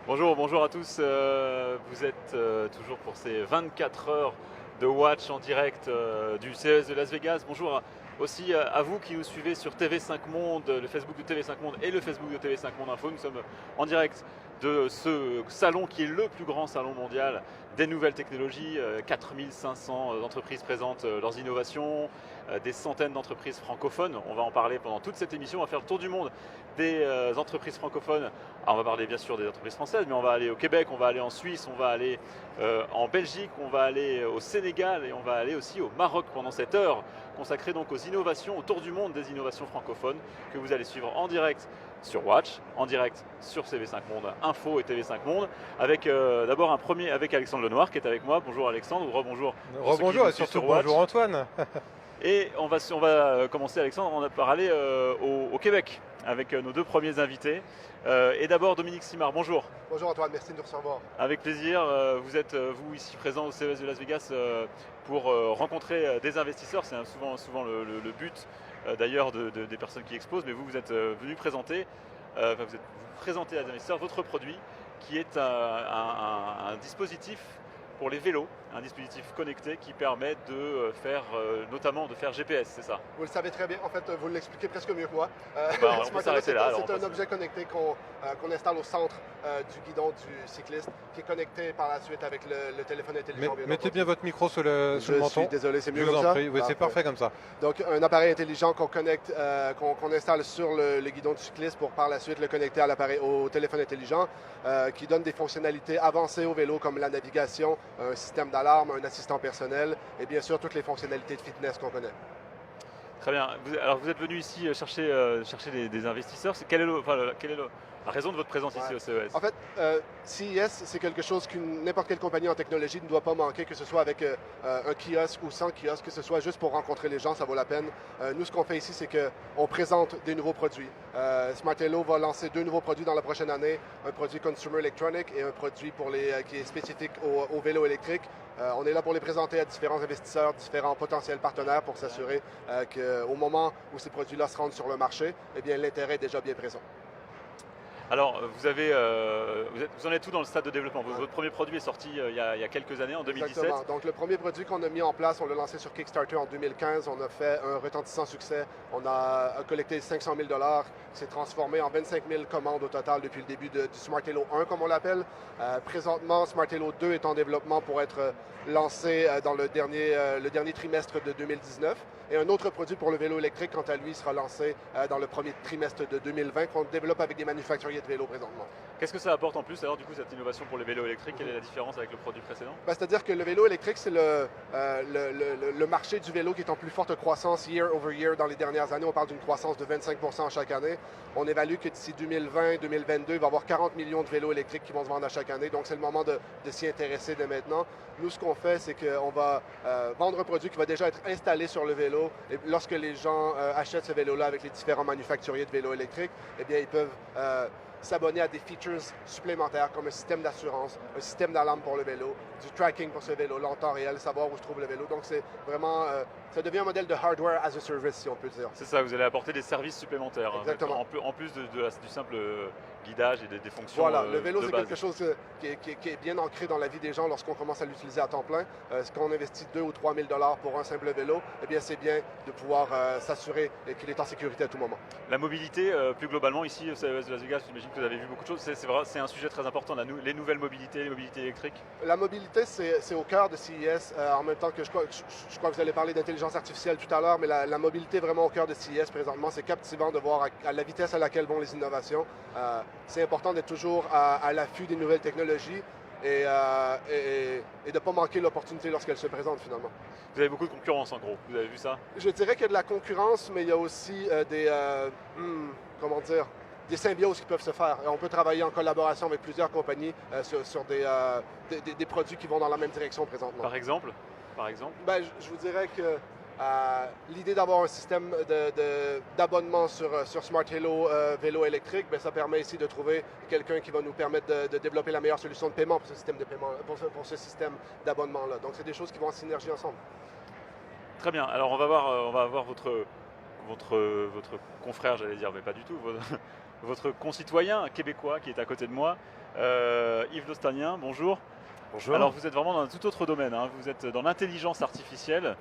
Bonjour, bonjour à tous. Vous êtes toujours pour ces 24 heures de watch en direct du CES de Las Vegas. Bonjour aussi à vous qui nous suivez sur TV5 Monde, le Facebook de TV5 Monde et le Facebook de TV5 Monde Info. Nous sommes en direct de ce salon qui est le plus grand salon mondial des nouvelles technologies. 4500 entreprises présentent leurs innovations, des centaines d'entreprises francophones. On va en parler pendant toute cette émission. On va faire le tour du monde des entreprises francophones. Alors on va parler bien sûr des entreprises françaises, mais on va aller au Québec, on va aller en Suisse, on va aller en Belgique, on va aller au Sénégal et on va aller aussi au Maroc pendant cette heure consacrée donc aux innovations, autour du monde des innovations francophones que vous allez suivre en direct sur Watch, en direct sur TV5 Monde Info et TV5 Monde, avec d'abord un premier avec Alexandre Lenoir qui est avec moi. Bonjour Alexandre, ou rebonjour. Rebonjour et surtout bonjour Antoine. Et on va commencer Alexandre, on va parler au Québec avec nos deux premiers invités. Et d'abord Dominique Simard, bonjour. Bonjour Antoine, merci de nous recevoir. Avec plaisir, vous êtes vous ici présent au CES de Las Vegas pour rencontrer des investisseurs, c'est souvent le but d'ailleurs des personnes qui exposent, mais vous êtes venu présenter, vous présentez à des investisseurs votre produit qui est un dispositif pour les vélos, un dispositif connecté qui permet de faire, notamment de faire GPS, c'est ça? Vous le savez très bien, en fait, vous l'expliquez presque mieux que moi. On peut s'arrêter là. C'est un objet connecté qu'on installe au centre du guidon du cycliste, qui est connecté par la suite avec le téléphone intelligent. Mettez bien votre micro sous le menton. Je suis désolé, c'est mieux Je vous comme en ça? prie, oui, c'est parfait comme ça. Donc un appareil intelligent qu'on connecte, qu'on installe sur le guidon du cycliste pour par la suite le connecter à au téléphone intelligent, qui donne des fonctionnalités avancées au vélo comme la navigation, un système d'alarme, un assistant personnel et bien sûr toutes les fonctionnalités de fitness qu'on connaît. Très bien. Alors vous êtes venu ici chercher des investisseurs. Quelle est la raison de votre présence ici au CES? En fait, CES, c'est quelque chose qu'une n'importe quelle compagnie en technologie ne doit pas manquer, que ce soit avec un kiosque ou sans kiosque, que ce soit juste pour rencontrer les gens, ça vaut la peine. Nous, ce qu'on fait ici, c'est qu'on présente des nouveaux produits. Smartello va lancer 2 nouveaux produits dans la prochaine année, un produit Consumer Electronic et un produit qui est spécifique au vélo électrique. On est là pour les présenter à différents investisseurs, différents potentiels partenaires pour s'assurer qu'au moment où ces produits-là se rendent sur le marché, eh bien, l'intérêt est déjà bien présent. Alors, vous en êtes tout dans le stade de développement. Votre premier produit est sorti il y a quelques années, en 2017. Exactement. Donc, le premier produit qu'on a mis en place, on l'a lancé sur Kickstarter en 2015. On a fait un retentissant succès. On a collecté 500 000 $. C'est transformé en 25 000 commandes au total depuis le début du Smartello 1, comme on l'appelle. Présentement, Smartello 2 est en développement pour être lancé dans le dernier trimestre de 2019. Et un autre produit pour le vélo électrique, quant à lui, sera lancé dans le premier trimestre de 2020, qu'on développe avec des manufacturiers de vélos présentement. Qu'est-ce que ça apporte en plus, alors, du coup, cette innovation pour les vélos électriques? Quelle est la différence avec le produit précédent? C'est-à-dire que le vélo électrique, c'est le marché du vélo qui est en plus forte croissance year over year dans les dernières années. On parle d'une croissance de 25% chaque année. On évalue que d'ici 2020-2022, il va y avoir 40 millions de vélos électriques qui vont se vendre à chaque année. Donc, c'est le moment de s'y intéresser dès maintenant. Nous, ce qu'on fait, c'est qu'on va vendre un produit qui va déjà être installé sur le vélo. Et lorsque les gens achètent ce vélo-là avec les différents manufacturiers de vélos électriques, eh bien, ils peuvent s'abonner à des features supplémentaires comme un système d'assurance, un système d'alarme pour le vélo, du tracking pour ce vélo-là en temps réel, savoir où se trouve le vélo. Donc, c'est vraiment, ça devient un modèle de hardware as a service, si on peut dire. C'est ça, vous allez apporter des services supplémentaires. Exactement. En plus du simple guidage et des fonctions. Voilà, le vélo, de c'est base. quelque chose qui est bien ancré dans la vie des gens lorsqu'on commence à l'utiliser à temps plein. Quand on investit 2 ou 3 000 $ pour un simple vélo, eh bien, c'est bien de pouvoir s'assurer qu'il est en sécurité à tout moment. La mobilité, plus globalement, ici au CES de Las Vegas, j'imagine que vous avez vu beaucoup de choses. C'est un sujet très important, les nouvelles mobilités, les mobilités électriques. La mobilité, c'est au cœur de CES, en même temps que je crois que vous allez parler d'intelligence artificielle tout à l'heure, mais la mobilité est vraiment au cœur de CES présentement. C'est captivant de voir à la vitesse à laquelle vont les innovations. C'est important d'être toujours à l'affût des nouvelles technologies et de ne pas manquer l'opportunité lorsqu'elle se présente finalement. Vous avez beaucoup de concurrence en gros, vous avez vu ça? Je dirais qu'il y a de la concurrence, mais il y a aussi des symbioses qui peuvent se faire. On peut travailler en collaboration avec plusieurs compagnies sur des produits qui vont dans la même direction présentement. Par exemple? Je vous dirais que l'idée d'avoir un système d'abonnement sur Smartello vélo électrique, ça permet ici de trouver quelqu'un qui va nous permettre de développer la meilleure solution de paiement pour ce système de paiement, pour ce système d'abonnement-là. Donc, c'est des choses qui vont en synergie ensemble. Très bien. Alors, on va voir votre confrère, j'allais dire, mais pas du tout, votre concitoyen québécois qui est à côté de moi. Yves Lostanien, bonjour. Bonjour. Alors vous êtes vraiment dans un tout autre domaine, hein. Vous êtes dans l'intelligence artificielle.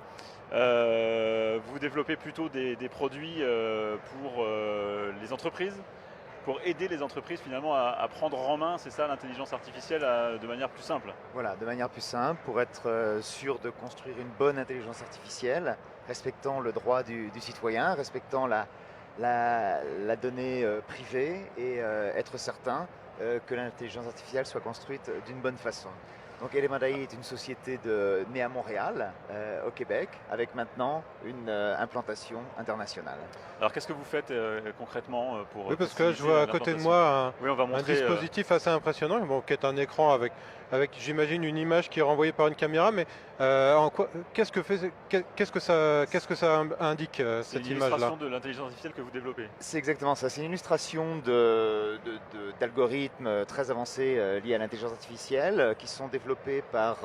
Vous développez plutôt des produits pour les entreprises, pour aider les entreprises finalement à prendre en main, c'est ça l'intelligence artificielle, de manière plus simple. Voilà, de manière plus simple, pour être sûr de construire une bonne intelligence artificielle, respectant le droit du citoyen, respectant la donnée privée et être certain que l'intelligence artificielle soit construite d'une bonne façon. Donc Elementae est une société née à Montréal, au Québec, avec maintenant une implantation internationale. Alors qu'est-ce que vous faites concrètement pour... Oui, parce que là, je vois à côté de moi oui, on va un montrer, dispositif assez impressionnant, bon, qui est un écran avec j'imagine, une image qui est renvoyée par une caméra, mais qu'est-ce que ça indique, c'est cette une image-là? illustration de l'intelligence artificielle que vous développez. C'est exactement ça, c'est une illustration d'algorithmes très avancés liés à l'intelligence artificielle qui sont développés par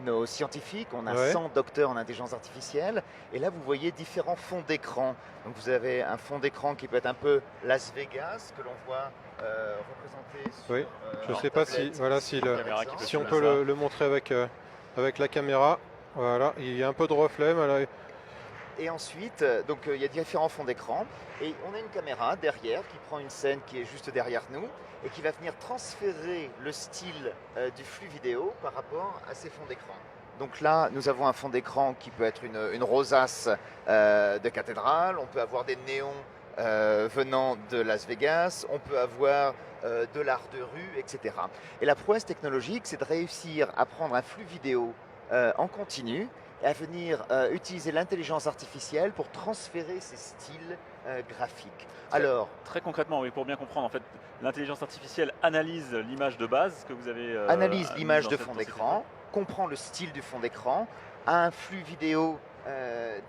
nos scientifiques. On a 100 docteurs en intelligence artificielle et là vous voyez différents fonds d'écran. Donc vous avez un fond d'écran qui peut être un peu Las Vegas que l'on voit représenté sur je ne sais pas si on peut le montrer avec la caméra. Voilà, il y a un peu de reflet. Voilà. Et ensuite, donc il y a différents fonds d'écran et on a une caméra derrière qui prend une scène qui est juste derrière nous et qui va venir transférer le style du flux vidéo par rapport à ces fonds d'écran. Donc là, nous avons un fond d'écran qui peut être une rosace de cathédrale, on peut avoir des néons venant de Las Vegas, on peut avoir de l'art de rue, etc. Et la prouesse technologique, c'est de réussir à prendre un flux vidéo en continu et à venir utiliser l'intelligence artificielle pour transférer ces styles graphiques. Très concrètement, oui, pour bien comprendre, en fait, l'intelligence artificielle analyse l'image de base que vous avez analyse l'image de fond d'écran, comprend le style du fond d'écran, a un flux vidéo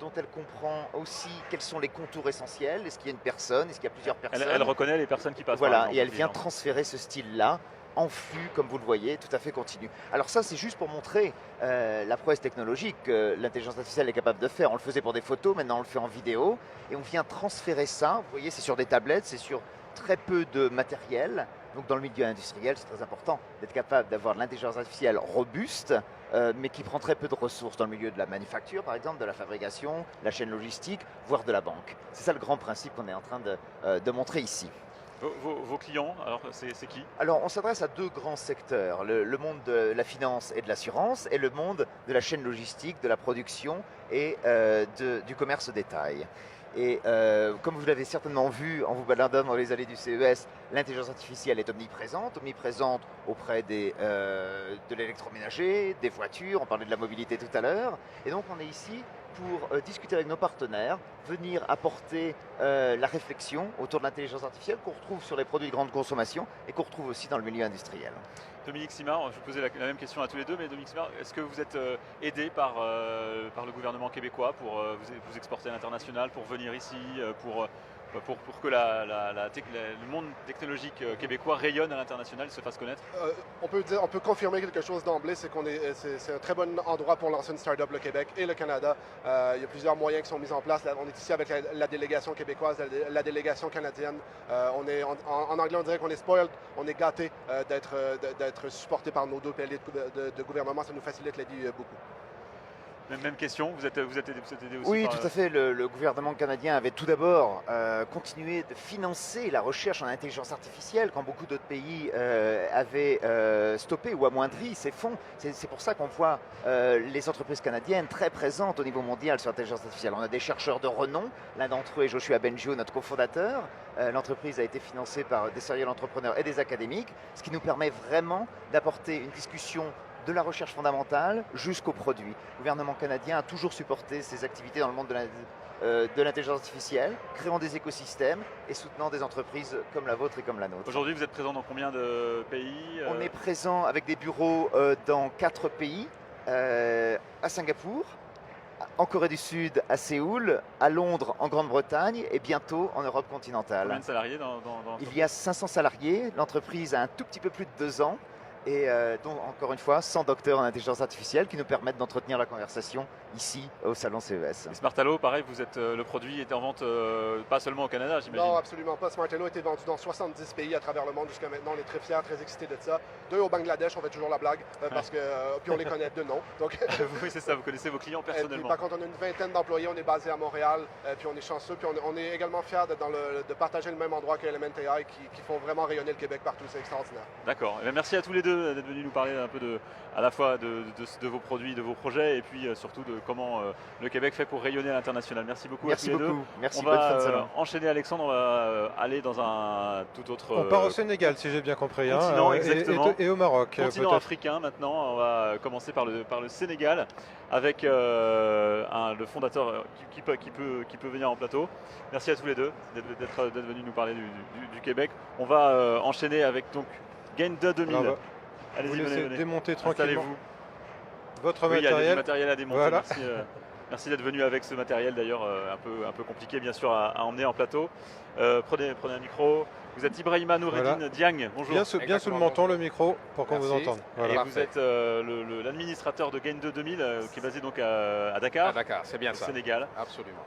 dont elle comprend aussi quels sont les contours essentiels. Est-ce qu'il y a une personne? Est-ce qu'il y a plusieurs personnes? Elle reconnaît les personnes qui passent. Voilà, et elle vient transférer ce style-là en flux, comme vous le voyez, tout à fait continu. Alors ça, c'est juste pour montrer la prouesse technologique que l'intelligence artificielle est capable de faire. On le faisait pour des photos, maintenant on le fait en vidéo, et on vient transférer ça. Vous voyez, c'est sur des tablettes, c'est sur très peu de matériel. Donc dans le milieu industriel, c'est très important d'être capable d'avoir de l'intelligence artificielle robuste, mais qui prend très peu de ressources dans le milieu de la manufacture, par exemple, de la fabrication, la chaîne logistique, voire de la banque. C'est ça le grand principe qu'on est en train de montrer ici. Vos clients, alors c'est qui? Alors on s'adresse à deux grands secteurs, le monde de la finance et de l'assurance et le monde de la chaîne logistique, de la production et du commerce au détail. Et comme vous l'avez certainement vu en vous baladant dans les allées du CES, l'intelligence artificielle est omniprésente auprès de l'électroménager, des voitures, on parlait de la mobilité tout à l'heure. Et donc on est ici pour discuter avec nos partenaires, venir apporter la réflexion autour de l'intelligence artificielle qu'on retrouve sur les produits de grande consommation et qu'on retrouve aussi dans le milieu industriel. Dominique Simard, je vous posais la même question à tous les deux, mais Dominique Simard, est-ce que vous êtes aidé par le gouvernement québécois pour vous exporter à l'international, pour venir ici, pour que le monde technologique québécois rayonne à l'international, se fasse connaître? On peut confirmer quelque chose d'emblée, c'est c'est un très bon endroit pour lancer une start-up, le Québec et le Canada. Il y a plusieurs moyens qui sont mis en place. On est ici avec la délégation québécoise, la délégation canadienne. En anglais, on dirait qu'on est spoiled, on est gâté d'être supporté par nos deux paliers de gouvernement. Ça nous facilite la vie beaucoup. Même question, vous êtes aidé aussi? Oui, tout à fait. Le gouvernement canadien avait tout d'abord continué de financer la recherche en intelligence artificielle quand beaucoup d'autres pays avaient stoppé ou amoindri ces fonds. C'est pour ça qu'on voit les entreprises canadiennes très présentes au niveau mondial sur l'intelligence artificielle. On a des chercheurs de renom. L'un d'entre eux est Joshua Bengio, notre cofondateur. L'entreprise a été financée par des serial entrepreneurs et des académiques, ce qui nous permet vraiment d'apporter une discussion de la recherche fondamentale jusqu'au produit. Le gouvernement canadien a toujours supporté ces activités dans le monde de l'intelligence artificielle, créant des écosystèmes et soutenant des entreprises comme la vôtre et comme la nôtre. Aujourd'hui, vous êtes présent dans combien de pays? On est présent avec des bureaux dans 4 pays, à Singapour, en Corée du Sud, à Séoul, à Londres, en Grande-Bretagne et bientôt en Europe continentale. Combien de salariés Il y a 500 salariés, l'entreprise a un tout petit peu plus de 2 ans. Et donc, encore une fois, 100 docteurs en intelligence artificielle qui nous permettent d'entretenir la conversation ici au salon CES. Et Smartalo, pareil, vous êtes, le produit est en vente pas seulement au Canada, j'imagine. Non, absolument pas. Smartelo a été vendu dans 70 pays à travers le monde jusqu'à maintenant. On est très fiers, très excités de ça. 2 au Bangladesh, on fait toujours la blague, parce que puis on les connaît de nom. Donc, Oui, c'est ça, vous connaissez vos clients puis, personnellement. par contre, on a une vingtaine d'employés, on est basé à Montréal, puis on est chanceux, puis on est également fiers d'être de partager le même endroit que Element AI qui font vraiment rayonner le Québec partout. C'est extraordinaire. D'accord. Eh bien, merci à tous les deux d'être venus nous parler un peu à la fois de vos produits, de vos projets, et puis surtout de comment le Québec fait pour rayonner à l'international. Merci beaucoup à tous Merci les deux. beaucoup. Merci, On bonne fin de va salon. enchaîner, Alexandre, on va aller dans un tout autre On part au Sénégal, si j'ai bien compris. continent, Et- exactement. et au Maroc, continent peut-être. africain maintenant. On va commencer par le Sénégal avec le fondateur qui peut venir en plateau. Merci à tous les deux d'être venus nous parler du Québec. On va enchaîner avec donc Gain2 2000. Alors, vous Allez-y, laissez venez. démonter tranquillement Installez-vous. votre Oui, il y a du matériel. matériel à démonter. Voilà. Merci d'être venu avec ce matériel d'ailleurs un peu compliqué bien sûr à emmener en plateau. Prenez un micro. Vous êtes Ibrahima Noureddin Voilà. Diagne. Bonjour. Bien sous le Exactement. menton, le micro, pour qu'on vous Merci. entende. Et Voilà. vous êtes l'administrateur de Gain2 2000 qui est basé donc à Dakar, À Dakar, c'est bien au ça. Sénégal. Absolument.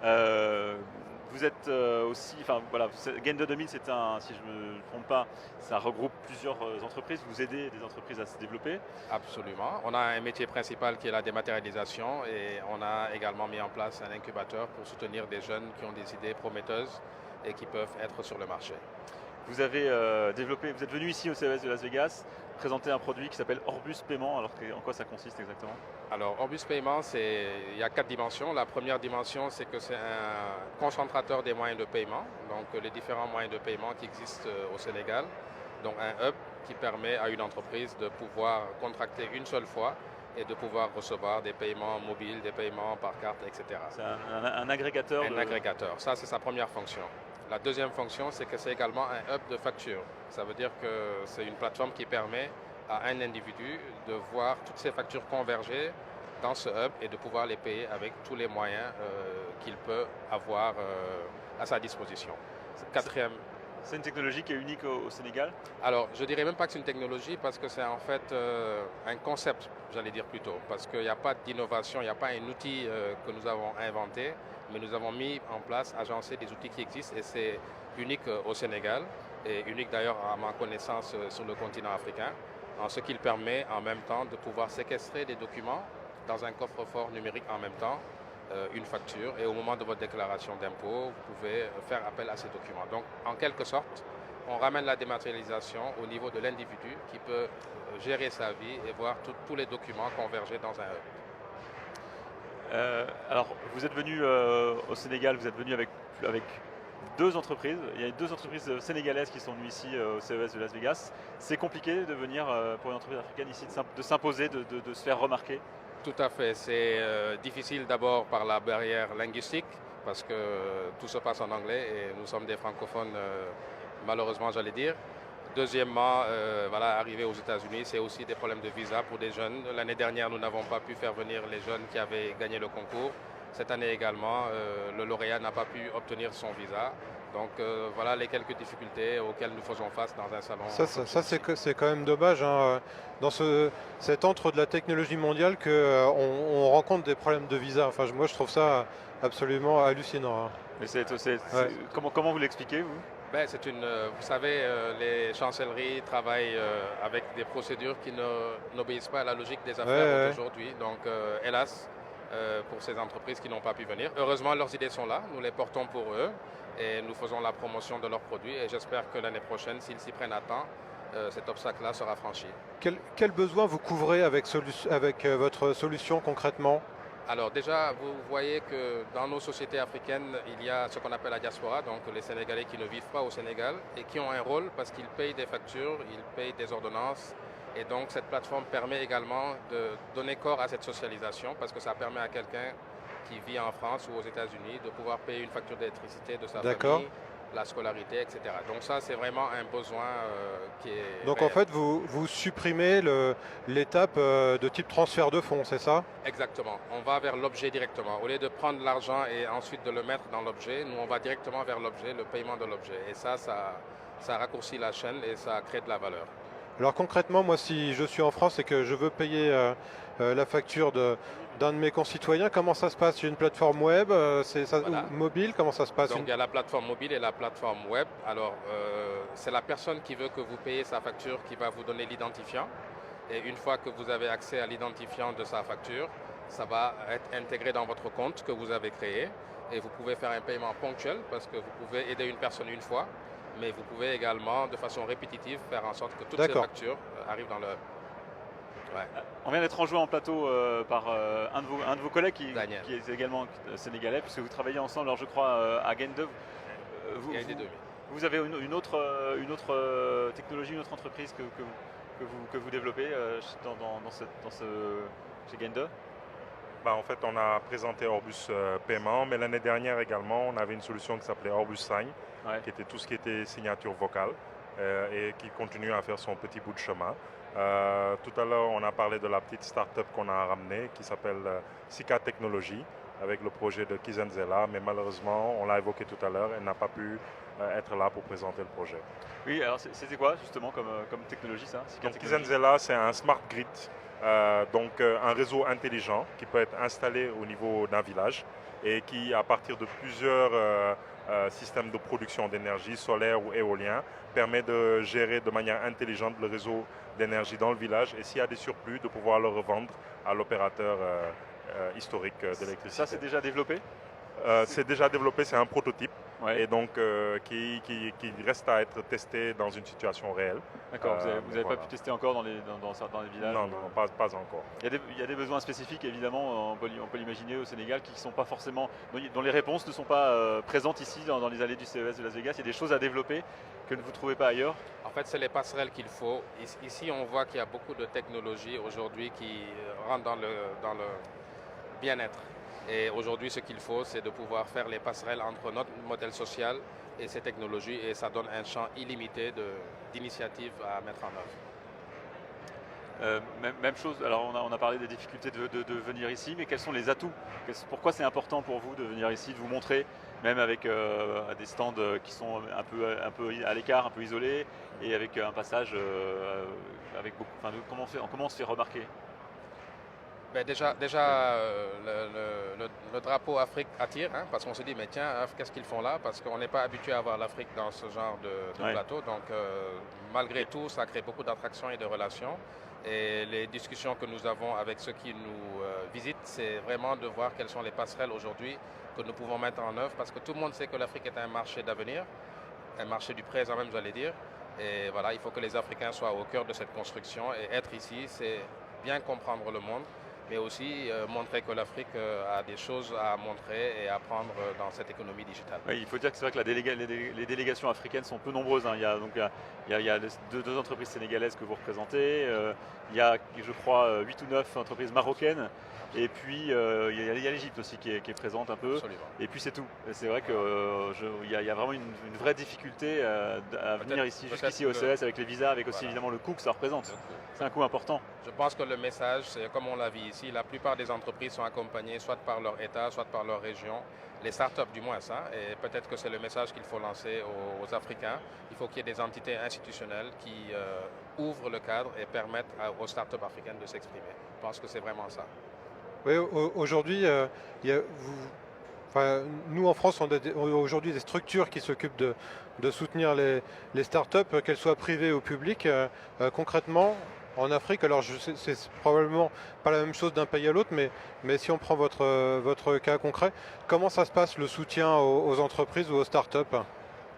Vous êtes aussi, enfin voilà, Gain2 2000 c'est si je ne me trompe pas, ça regroupe plusieurs entreprises. Vous aidez des entreprises à se développer. Absolument. On a un métier principal qui est la dématérialisation et on a également mis en place un incubateur pour soutenir des jeunes qui ont des idées prometteuses et qui peuvent être sur le marché. Vous avez vous êtes venu ici au CES de Las Vegas présenter un produit qui s'appelle Orbus Paiement. Alors en quoi ça consiste exactement? Alors, Orbus Paiement, il y a 4 dimensions. La première dimension, c'est que c'est un concentrateur des moyens de paiement, donc les différents moyens de paiement qui existent au Sénégal. Donc, un hub qui permet à une entreprise de pouvoir contracter une seule fois et de pouvoir recevoir des paiements mobiles, des paiements par carte, etc. C'est un agrégateur. Un agrégateur, ça c'est sa première fonction. La deuxième fonction, c'est que c'est également un hub de facture. Ça veut dire que c'est une plateforme qui permet à un individu de voir toutes ses factures converger dans ce hub et de pouvoir les payer avec tous les moyens qu'il peut avoir à sa disposition. Quatrième. C'est une technologie qui est unique au Sénégal. Alors, je dirais même pas que c'est une technologie parce que c'est en fait un concept, j'allais dire plutôt, parce qu'il n'y a pas d'innovation, il n'y a pas un outil que nous avons inventé, mais nous avons mis en place, agencé des outils qui existent et c'est unique au Sénégal et unique d'ailleurs à ma connaissance sur le continent africain, en ce qu'il permet en même temps de pouvoir séquestrer des documents dans un coffre-fort numérique en même temps, une facture et au moment de votre déclaration d'impôt, vous pouvez faire appel à ces documents. Donc, en quelque sorte, on ramène la dématérialisation au niveau de l'individu qui peut gérer sa vie et voir tous les documents converger dans un hub. Alors, vous êtes venu au Sénégal, vous êtes venu avec deux entreprises. Il y a deux entreprises sénégalaises qui sont venues ici au CES de Las Vegas. C'est compliqué de venir pour une entreprise africaine ici, de s'imposer, de se faire remarquer? Tout à fait. C'est difficile d'abord par la barrière linguistique parce que tout se passe en anglais et nous sommes des francophones, malheureusement j'allais dire. Deuxièmement, voilà, arriver aux États-Unis, c'est aussi des problèmes de visa pour des jeunes. L'année dernière, nous n'avons pas pu faire venir les jeunes qui avaient gagné le concours. Cette année également, le lauréat n'a pas pu obtenir son visa. Donc voilà les quelques difficultés auxquelles nous faisons face dans un salon. Ça c'est quand même dommage, hein, dans cet antre de la technologie mondiale qu'on rencontre des problèmes de visa. Enfin, moi je trouve ça absolument hallucinant. Hein. Mais comment vous l'expliquez, vous? Ben, vous savez, les chancelleries travaillent avec des procédures qui n'obéissent pas à la logique des affaires d'aujourd'hui. Donc, hélas, pour ces entreprises qui n'ont pas pu venir. Heureusement, leurs idées sont là, nous les portons pour eux et nous faisons la promotion de leurs produits et j'espère que l'année prochaine, s'ils s'y prennent à temps, cet obstacle-là sera franchi. Quel besoin vous couvrez avec votre solution concrètement? Alors déjà, vous voyez que dans nos sociétés africaines, il y a ce qu'on appelle la diaspora, donc les Sénégalais qui ne vivent pas au Sénégal et qui ont un rôle parce qu'ils payent des factures, ils payent des ordonnances. Et donc cette plateforme permet également de donner corps à cette socialisation parce que ça permet à quelqu'un qui vit en France ou aux États-Unis de pouvoir payer une facture d'électricité de sa famille, la scolarité, etc. Donc ça, c'est vraiment un besoin qui est Donc réel. en fait, vous supprimez l'étape de type transfert de fonds, c'est ça? Exactement. On va vers l'objet directement. Au lieu de prendre l'argent et ensuite de le mettre dans l'objet, nous, on va directement vers l'objet, le paiement de l'objet. Et ça raccourcit la chaîne et ça crée de la valeur. Alors concrètement, moi, si je suis en France et que je veux payer la facture d'un de mes concitoyens, comment ça se passe? J'ai une plateforme web, Voilà. ou mobile, comment ça se passe? Donc il y a la plateforme mobile et la plateforme web. Alors c'est la personne qui veut que vous payiez sa facture qui va vous donner l'identifiant. Et une fois que vous avez accès à l'identifiant de sa facture, ça va être intégré dans votre compte que vous avez créé. Et vous pouvez faire un paiement ponctuel parce que vous pouvez aider une personne une fois, mais vous pouvez également de façon répétitive faire en sorte que toutes ces D'accord. factures arrivent dans le... Ouais. On vient d'être rejoint en plateau par un de vos collègues Daniel. qui est également sénégalais, puisque vous travaillez ensemble, alors je crois, à Gain2. Il y a des demi. Vous avez une autre technologie, une autre entreprise que vous développez chez Gain2? Bah, en fait, on a présenté Orbus Paiement, mais l'année dernière également, on avait une solution qui s'appelait Orbus Sign, Ouais. qui était tout ce qui était signature vocale et qui continue à faire son petit bout de chemin. Tout à l'heure, on a parlé de la petite start-up qu'on a ramenée qui s'appelle Sika Technologies avec le projet de Kizenzela, mais malheureusement, on l'a évoqué tout à l'heure, elle n'a pas pu être là pour présenter le projet. Oui, alors c'était quoi justement comme technologie ça? Sika Donc Technologies. Kizenzela, c'est un smart grid, un réseau intelligent qui peut être installé au niveau d'un village et qui, à partir de plusieurs systèmes de production d'énergie solaire ou éolien, permet de gérer de manière intelligente le réseau d'énergie dans le village et s'il y a des surplus, de pouvoir le revendre à l'opérateur historique d'électricité. Ça c'est déjà développé? C'est déjà développé, c'est un prototype Ouais. et donc qui reste à être testé dans une situation réelle. D'accord, vous n'avez voilà. pas pu tester encore dans les villages? Non, pas encore. Il y a des besoins spécifiques, évidemment, on peut l'imaginer au Sénégal, qui sont pas forcément, dont les réponses ne sont pas présentes ici dans les allées du CES de Las Vegas. Il y a des choses à développer que vous ne trouvez pas ailleurs. En fait, c'est les passerelles qu'il faut. Ici, on voit qu'il y a beaucoup de technologies aujourd'hui qui rentrent dans le bien-être. Et aujourd'hui, ce qu'il faut, c'est de pouvoir faire les passerelles entre notre modèle social et ces technologies. Et ça donne un champ illimité d'initiatives à mettre en œuvre. Même chose, alors on a parlé des difficultés de venir ici, mais quels sont les atouts? Pourquoi c'est important pour vous de venir ici, de vous montrer, même avec des stands qui sont un peu à l'écart, un peu isolés, et avec un passage avec beaucoup. Enfin, comment on se fait remarquer? Ben déjà le drapeau Afrique attire, hein, parce qu'on se dit, mais tiens, qu'est-ce qu'ils font là? Parce qu'on n'est pas habitué à voir l'Afrique dans ce genre de Ouais. plateau. Donc, malgré tout, ça crée beaucoup d'attractions et de relations. Et les discussions que nous avons avec ceux qui nous visitent, c'est vraiment de voir quelles sont les passerelles aujourd'hui que nous pouvons mettre en œuvre. Parce que tout le monde sait que l'Afrique est un marché d'avenir, un marché du présent même, j'allais dire. Et voilà, il faut que les Africains soient au cœur de cette construction. Et être ici, c'est bien comprendre le monde, mais aussi montrer que l'Afrique a des choses à montrer et à prendre dans cette économie digitale. Oui, il faut dire que c'est vrai que les délégations africaines sont peu nombreuses, hein. Il y a deux entreprises sénégalaises que vous représentez, il y a, je crois, 8 ou 9 entreprises marocaines, et puis il y a l'Égypte aussi qui est présente un peu, Absolument. et puis c'est tout. Et c'est vrai qu'il y a vraiment une vraie difficulté à venir ici, jusqu'ici au CES, avec les visas, avec aussi évidemment le coût que ça représente. C'est un coût important. Je pense que le message, c'est comme on l'a vu ici, la plupart des entreprises sont accompagnées soit par leur État, soit par leur région, les startups du moins ça, et peut-être que c'est le message qu'il faut lancer aux Africains. Il faut qu'il y ait des entités institutionnelles qui ouvrent le cadre et permettent aux startups africaines de s'exprimer. Je pense que c'est vraiment ça. Oui, aujourd'hui, nous en France, on a aujourd'hui des structures qui s'occupent de soutenir les startups, qu'elles soient privées ou publiques. Concrètement, en Afrique, alors c'est probablement pas la même chose d'un pays à l'autre, mais si on prend votre cas concret, comment ça se passe le soutien aux entreprises ou aux startups?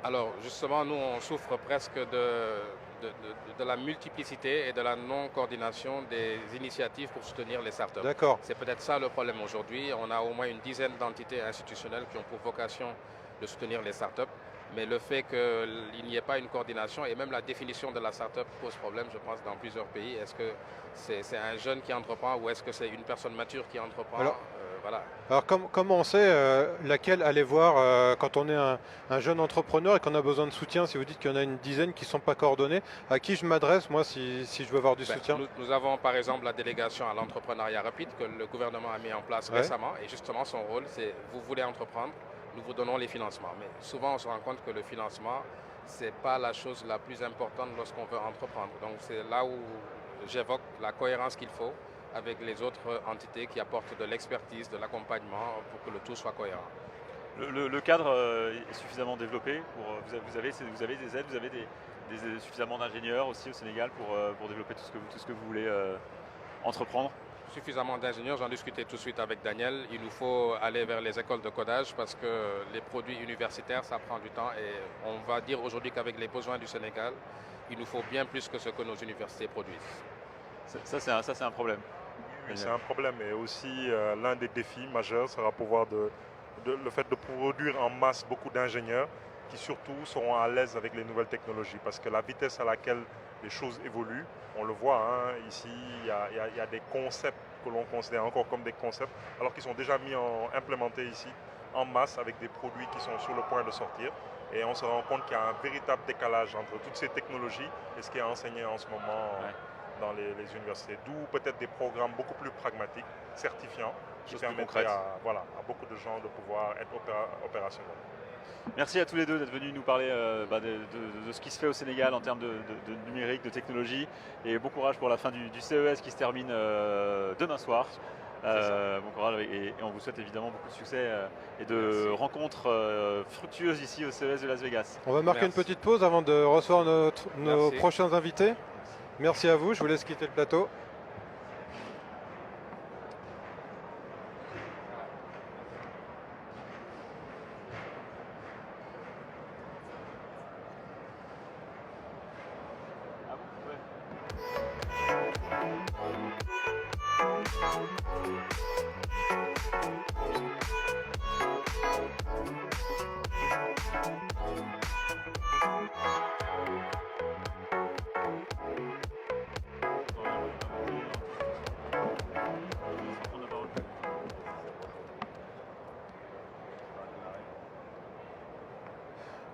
Alors justement, nous on souffre presque de la multiplicité et de la non-coordination des initiatives pour soutenir les startups. D'accord. C'est peut-être ça le problème aujourd'hui. On a au moins une dizaine d'entités institutionnelles qui ont pour vocation de soutenir les startups. Mais le fait qu'il n'y ait pas une coordination et même la définition de la start-up pose problème, je pense, dans plusieurs pays. Est-ce que c'est un jeune qui entreprend ou est-ce que c'est une personne mature qui entreprend? Voilà. Alors comment on sait laquelle aller voir quand on est un jeune entrepreneur et qu'on a besoin de soutien? Si vous dites qu'il y en a une dizaine qui ne sont pas coordonnées, à qui je m'adresse moi si je veux avoir du soutien? Nous avons par exemple la délégation à l'entrepreneuriat rapide que le gouvernement a mis en place récemment et justement son rôle c'est vous voulez entreprendre, nous vous donnons les financements. Mais souvent on se rend compte que le financement ce n'est pas la chose la plus importante lorsqu'on veut entreprendre. Donc c'est là où j'évoque la cohérence qu'il faut avec les autres entités qui apportent de l'expertise, de l'accompagnement pour que le tout soit cohérent. Le cadre est suffisamment développé vous avez des aides, vous avez suffisamment d'ingénieurs aussi au Sénégal pour développer tout ce que vous voulez entreprendre? Suffisamment d'ingénieurs, j'en discutais tout de suite avec Daniel. Il nous faut aller vers les écoles de codage parce que les produits universitaires, ça prend du temps et on va dire aujourd'hui qu'avec les besoins du Sénégal, il nous faut bien plus que ce que nos universités produisent. Ça, c'est un problème. Oui, c'est un problème et aussi l'un des défis majeurs sera le fait de produire en masse beaucoup d'ingénieurs qui surtout seront à l'aise avec les nouvelles technologies parce que la vitesse à laquelle les choses évoluent, on le voit, hein, ici il y a des concepts que l'on considère encore comme des concepts alors qu'ils sont déjà implémentés ici en masse avec des produits qui sont sur le point de sortir et on se rend compte qu'il y a un véritable décalage entre toutes ces technologies et ce qui est enseigné en ce moment dans les universités, d'où peut-être des programmes beaucoup plus pragmatiques, certifiants, qui permettraient à beaucoup de gens de pouvoir être opérationnels. Merci à tous les deux d'être venus nous parler de ce qui se fait au Sénégal en termes de numérique, de technologie, et bon courage pour la fin du CES qui se termine demain soir. Bon courage et on vous souhaite évidemment beaucoup de succès et de rencontres fructueuses ici au CES de Las Vegas. On va marquer une petite pause avant de recevoir nos prochains invités. Merci à vous, je vous laisse quitter le plateau.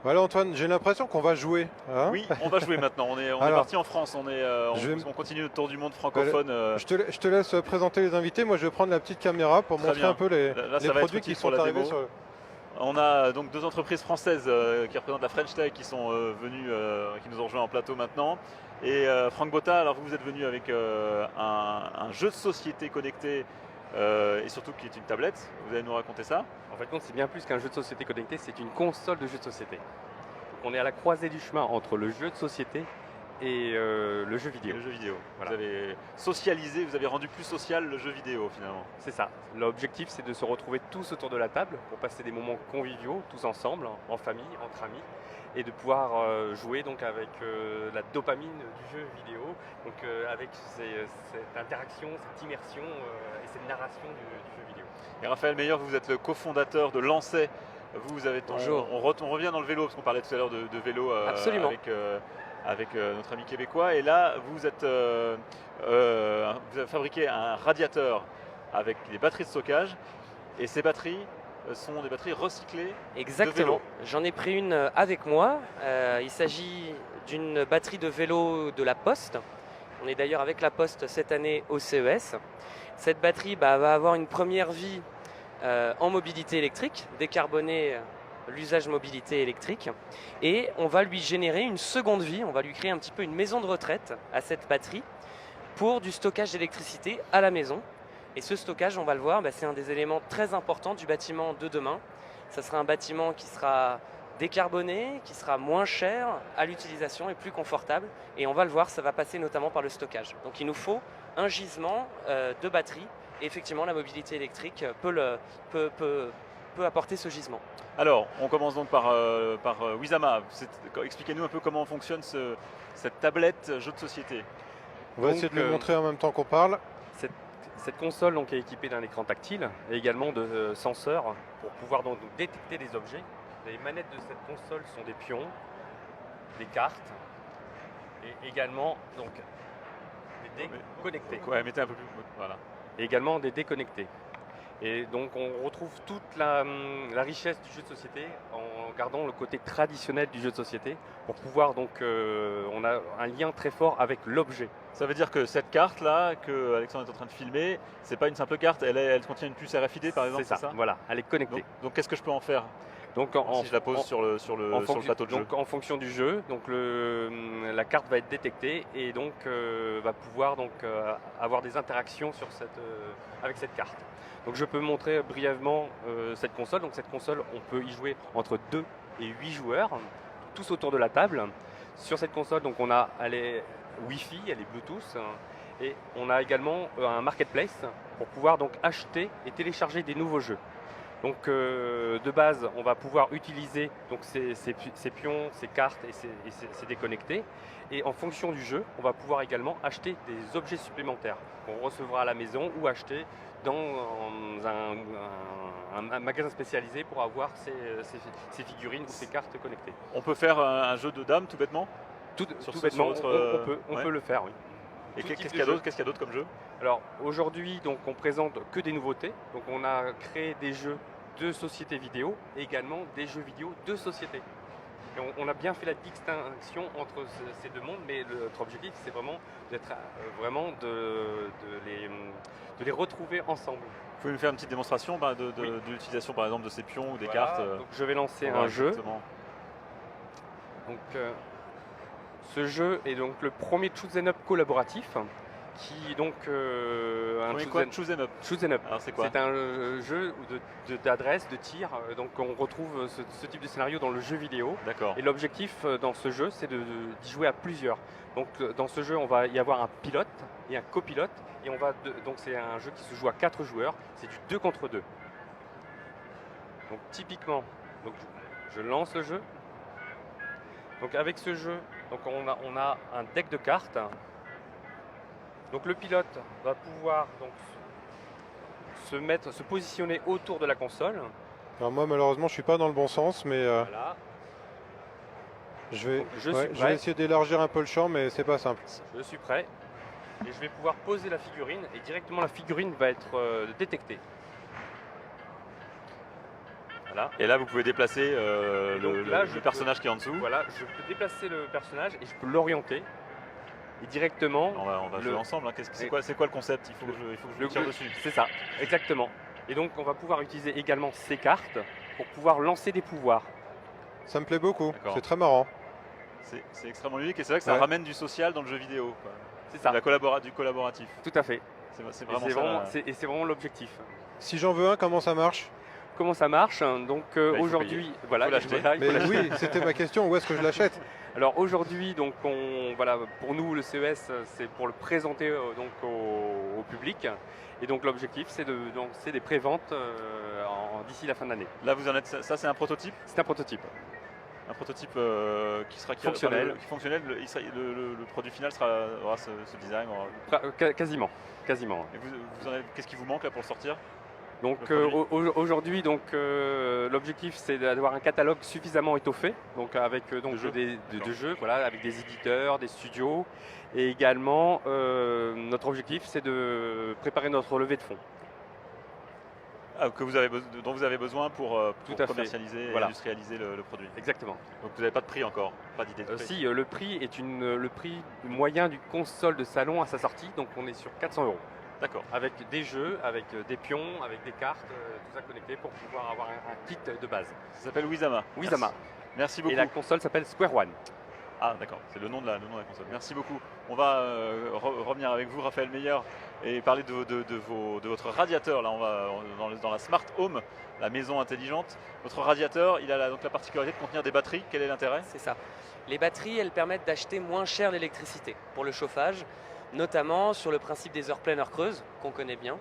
Voilà Antoine, j'ai l'impression qu'on va jouer. Hein, oui, on va jouer maintenant. On est parti en France. On continue le tour du monde francophone. Je te laisse présenter les invités. Moi, je vais prendre la petite caméra pour montrer un peu les produits qui sont arrivés sur. On a donc deux entreprises françaises qui représentent la French Tech qui sont venues, qui nous ont rejoint en plateau maintenant. Et Franck Botta, alors vous êtes venu avec un jeu de société connecté et surtout qui est une tablette. Vous allez nous raconter ça? En fait, c'est bien plus qu'un jeu de société connecté, c'est une console de jeu de société. Donc, on est à la croisée du chemin entre le jeu de société et le jeu vidéo. Le jeu vidéo. Voilà. Vous avez socialisé, vous avez rendu plus social le jeu vidéo finalement. C'est ça. L'objectif, c'est de se retrouver tous autour de la table pour passer des moments conviviaux, tous ensemble, en famille, entre amis, et de pouvoir jouer donc avec la dopamine du jeu vidéo, donc avec cette interaction, cette immersion et cette narration du jeu vidéo. Et Raphaël Meyer, vous êtes le cofondateur de Lancet. Vous avez on revient dans le vélo parce qu'on parlait tout à l'heure de vélo avec notre ami québécois. Et là, vous avez fabriqué un radiateur avec des batteries de stockage. Et ces batteries sont des batteries recyclées. Exactement. J'en ai pris une avec moi. Il s'agit d'une batterie de vélo de la Poste. On est d'ailleurs avec la Poste cette année au CES. Cette batterie va avoir une première vie en mobilité électrique, décarboner l'usage mobilité électrique. Et on va lui générer une seconde vie, on va lui créer un petit peu une maison de retraite à cette batterie pour du stockage d'électricité à la maison. Et ce stockage, on va le voir, c'est un des éléments très importants du bâtiment de demain. Ça sera un bâtiment qui sera décarboné, qui sera moins cher à l'utilisation et plus confortable. Et on va le voir, ça va passer notamment par le stockage. Donc il nous faut un gisement de batterie. Et effectivement, la mobilité électrique peut apporter ce gisement. Alors, on commence donc par Wizama. Expliquez-nous un peu comment fonctionne cette tablette jeu de société. On va essayer de le montrer en même temps qu'on parle. Cette console donc, est équipée d'un écran tactile et également de senseurs pour pouvoir donc détecter des objets. Les manettes de cette console sont des pions, des cartes et également donc, des dés connectés. Ouais, mettez un peu plus. Voilà. Et également des dés connectés. Et donc on retrouve toute la richesse du jeu de société en gardant le côté traditionnel du jeu de société pour pouvoir donc on a un lien très fort avec l'objet. Ça veut dire que cette carte là que Alexandre est en train de filmer, c'est pas une simple carte, elle contient une puce RFID par exemple, c'est ça. Voilà, elle est connectée. Donc qu'est-ce que je peux en faire? Donc si je la pose sur le plateau de jeu. Donc en fonction du jeu, donc la carte va être détectée et donc va pouvoir avoir des interactions avec cette carte. Donc je peux montrer brièvement cette console. Donc cette console, on peut y jouer entre 2 et 8 joueurs, tous autour de la table. Sur cette console, donc elle est Wi-Fi, elle est Bluetooth, et on a également un marketplace pour pouvoir donc acheter et télécharger des nouveaux jeux. Donc de base, on va pouvoir utiliser donc ces pions, ces cartes et ces déconnectés. Et en fonction du jeu, on va pouvoir également acheter des objets supplémentaires qu'on recevra à la maison ou acheter dans un magasin spécialisé pour avoir ces figurines ou ces cartes connectées. On peut faire un jeu de dames tout bêtement? Tout bêtement, on peut le faire, oui. Et qu'est-ce qu'il y a d'autre comme jeu? Alors aujourd'hui, donc, on présente que des nouveautés. Donc on a créé des jeux de sociétés vidéo et également des jeux vidéo de société. Et on a bien fait la distinction entre ces deux mondes, mais notre objectif, c'est vraiment de les retrouver ensemble. Vous pouvez nous faire une petite démonstration de l'utilisation par exemple de ces pions ou des cartes? Donc, je vais lancer un jeu. Donc, ce jeu est donc le premier Choose 'em Up collaboratif, qui est donc un Choose 'em Up. Choose 'em Up. Alors c'est quoi? C'est un jeu d'adresse, de tir. Donc on retrouve ce type de scénario dans le jeu vidéo. D'accord. Et l'objectif dans ce jeu, c'est d'y jouer à plusieurs. Donc dans ce jeu, on va y avoir un pilote et un copilote. Et donc c'est un jeu qui se joue à 4 joueurs. C'est du 2 contre 2. Donc typiquement, donc, je lance le jeu. Donc avec ce jeu, donc on a un deck de cartes. Donc le pilote va pouvoir donc se positionner autour de la console. Alors moi malheureusement je suis pas dans le bon sens, mais Voilà. je vais essayer d'élargir un peu le champ, mais c'est pas simple. Je suis prêt. Et je vais pouvoir poser la figurine et directement la figurine va être détectée. Voilà. Et là vous pouvez déplacer le personnage qui est en dessous. Voilà, je peux déplacer le personnage et je peux l'orienter. Et directement. On va jouer ensemble. Hein. C'est quoi le concept? Il faut que je tire dessus. C'est ça, exactement. Et donc on va pouvoir utiliser également ces cartes pour pouvoir lancer des pouvoirs. Ça me plaît beaucoup, c'est très marrant. C'est extrêmement ludique et c'est vrai que ça ramène du social dans le jeu vidéo. C'est ça. Du collaboratif. Tout à fait. C'est vraiment ça. Et c'est vraiment l'objectif. Si j'en veux un, comment ça marche? Comment ça marche? Donc aujourd'hui, voilà, mais oui, c'était ma question. Où est-ce que je l'achète? Alors aujourd'hui, donc pour nous le CES, c'est pour le présenter donc au public. Et donc l'objectif, c'est des préventes d'ici la fin de l'année. Là, vous en êtes. Ça, c'est un prototype? C'est un prototype. Un prototype qui sera fonctionnel. Fonctionnel. Le produit final aura ce design. Quasiment. Et qu'est-ce qui vous manque là pour le sortir? Donc aujourd'hui, l'objectif c'est d'avoir un catalogue suffisamment étoffé, donc avec de jeux, voilà, avec des éditeurs, des studios, et également notre objectif c'est de préparer notre levée de fonds. Dont vous avez besoin pour commercialiser et industrialiser le produit. Exactement. Donc vous n'avez pas de prix encore, pas d'idée de prix. Si, le prix est le prix moyen d'une console de salon à sa sortie, donc on est sur 400 €. D'accord. Avec des jeux, avec des pions, avec des cartes, tout ça connecté pour pouvoir avoir un kit de base. Ça s'appelle Wizama. Merci beaucoup. Et la console s'appelle Square One. Ah d'accord, c'est le nom de la console. Merci beaucoup. On va revenir avec vous, Raphaël Meyer, et parler de votre radiateur. Là, on va dans la Smart Home, la maison intelligente. Votre radiateur, il a donc la particularité de contenir des batteries. Quel est l'intérêt? C'est ça. Les batteries, elles permettent d'acheter moins cher l'électricité pour le chauffage, notamment sur le principe des heures pleines, heures creuses, qu'on connaît bien.